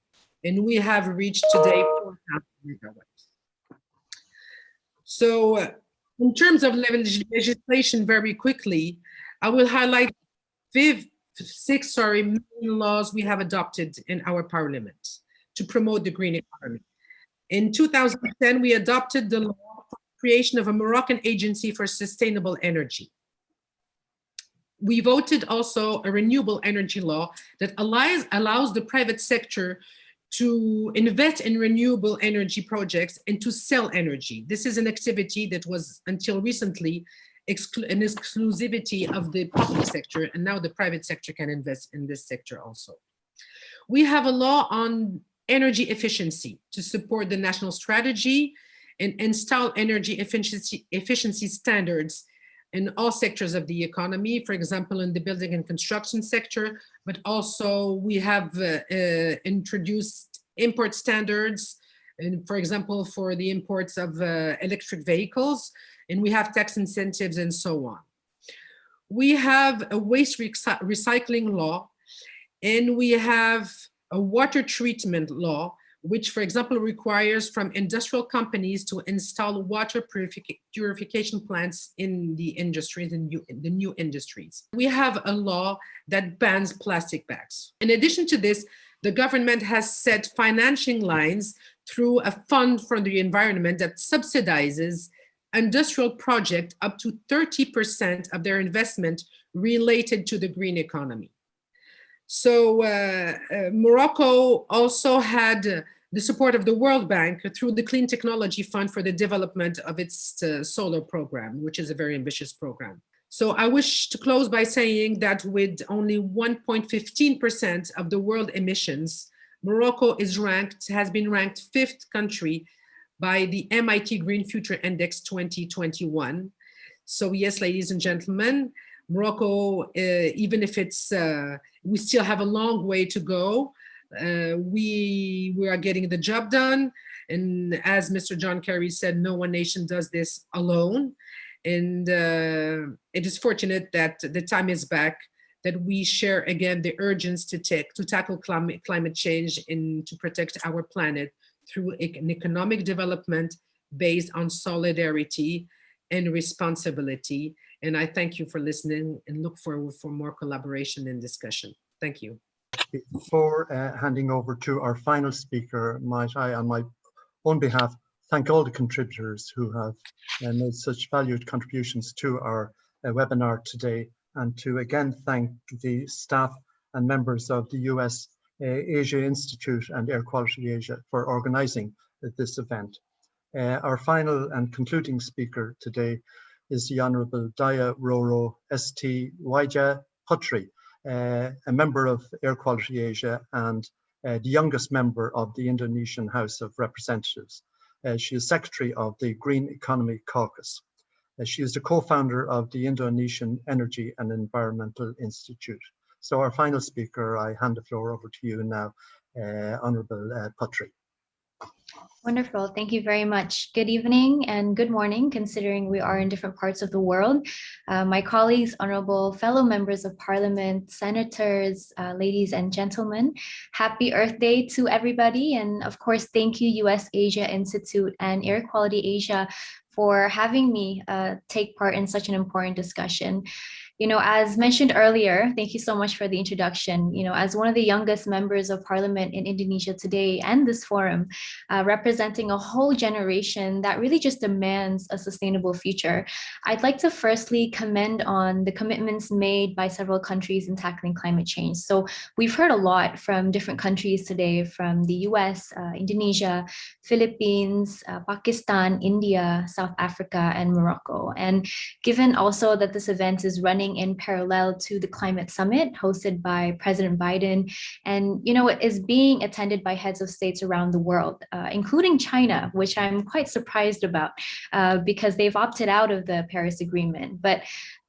and we have reached today 4,000 megawatts. So in terms of legislation, very quickly, I will highlight 6 main laws we have adopted in our parliament to promote the green economy. In 2010, we adopted the law for the creation of a Moroccan agency for sustainable energy. We voted also a renewable energy law that allows the private sector to invest in renewable energy projects and to sell energy. This is an activity that was until recently an exclusivity of the public sector, and now the private sector can invest in this sector also. We have a law on energy efficiency to support the national strategy and install energy efficiency standards in all sectors of the economy, for example, in the building and construction sector, but also we have introduced import standards, and for example, for the imports of electric vehicles, and we have tax incentives and so on. We have a waste recycling law, and we have a water treatment law, which, for example, requires from industrial companies to install water purification plants in the industries, in the new industries. We have a law that bans plastic bags. In addition to this, the government has set financing lines through a fund for the environment that subsidizes industrial projects up to 30% of their investment related to the green economy. So Morocco also had the support of the World Bank through the Clean Technology Fund for the development of its solar program, which is a very ambitious program. So I wish to close by saying that with only 1.15% of the world emissions, Morocco has been ranked 5th country by the MIT Green Future Index 2021. So yes, ladies and gentlemen, Morocco, even if it's, we still have a long way to go. We are getting the job done. And as Mr. John Kerry said, no one nation does this alone. And it is fortunate that the time is back, that we share again the urgency to tackle climate change and to protect our planet through an economic development based on solidarity and responsibility. And I thank you for listening and look forward for more collaboration and discussion. Thank you. Before handing over to our final speaker, might I, on my own behalf, thank all the contributors who have made such valued contributions to our webinar today, and to again thank the staff and members of the US-Asia Institute and AirQualityAsia for organizing this event. Our final and concluding speaker today is the Honourable Daya Roro St. Widya Putri, a member of AirQualityAsia and the youngest member of the Indonesian House of Representatives. She is Secretary of the Green Economy Caucus. She is the co-founder of the Indonesian Energy and Environmental Institute. So our final speaker, I hand the floor over to you now, Honourable Putri. Wonderful. Thank you very much. Good evening and good morning, considering we are in different parts of the world. My colleagues, honorable fellow members of parliament, senators, ladies and gentlemen, happy Earth Day to everybody. And of course, thank you US-Asia Institute and AirQualityAsia for having me take part in such an important discussion. You know, as mentioned earlier, thank you so much for the introduction. You know, as one of the youngest members of parliament in Indonesia today and this forum, representing a whole generation that really just demands a sustainable future, I'd like to firstly commend on the commitments made by several countries in tackling climate change. So we've heard a lot from different countries today, from the US, Indonesia, Philippines, Pakistan, India, South Africa, and Morocco. And given also that this event is running happening in parallel to the climate summit hosted by President Biden, and it is being attended by heads of states around the world, including China, which I'm quite surprised about because they've opted out of the Paris Agreement. But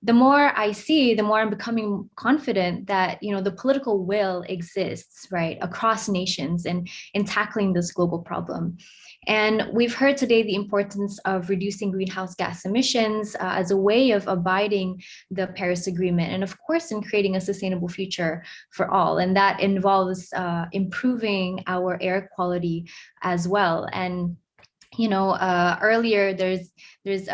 the more I see, the more I'm becoming confident that the political will exists, right, across nations in tackling this global problem. And we've heard today the importance of reducing greenhouse gas emissions as a way of abiding the Paris Agreement, and of course in creating a sustainable future for all. And that involves improving our air quality as well. And earlier there's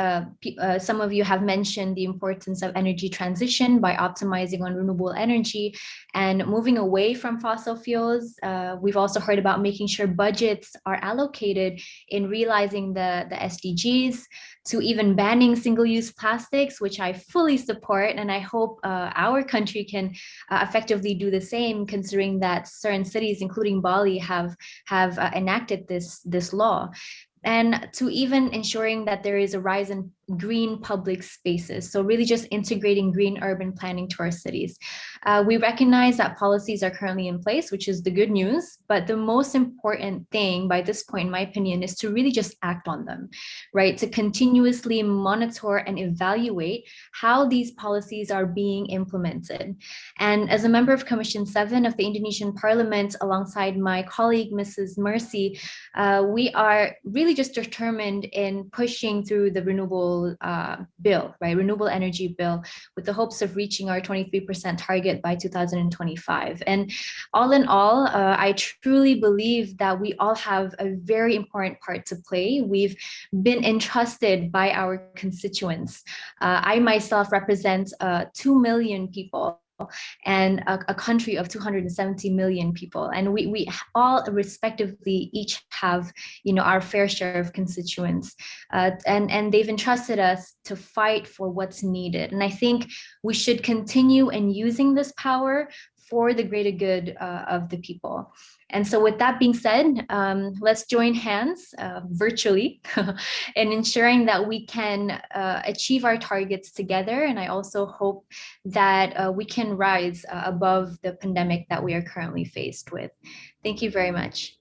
some of you have mentioned the importance of energy transition by optimizing on renewable energy and moving away from fossil fuels. We've also heard about making sure budgets are allocated in realizing the SDGs, to even banning single-use plastics, which I fully support, and I hope our country can effectively do the same, considering that certain cities, including Bali, have enacted this law. And to even ensuring that there is a rise in green public spaces. So really just integrating green urban planning to our cities. We recognize that policies are currently in place, which is the good news, but the most important thing by this point, in my opinion, is to really just act on them, right? To continuously monitor and evaluate how these policies are being implemented. And as a member of Commission 7 of the Indonesian Parliament, alongside my colleague, Mrs. Mercy, we are really just determined in pushing through the renewable bill, right? Renewable energy bill, with the hopes of reaching our 23% target by 2025. And all in all, I truly believe that we all have a very important part to play. We've been entrusted by our constituents. I myself represent 2 million people and a country of 270 million people. And we all respectively each have, our fair share of constituents. And they've entrusted us to fight for what's needed. And I think we should continue in using this power for the greater good of the people. And so with that being said, let's join hands virtually in ensuring that we can achieve our targets together. And I also hope that we can rise above the pandemic that we are currently faced with. Thank you very much.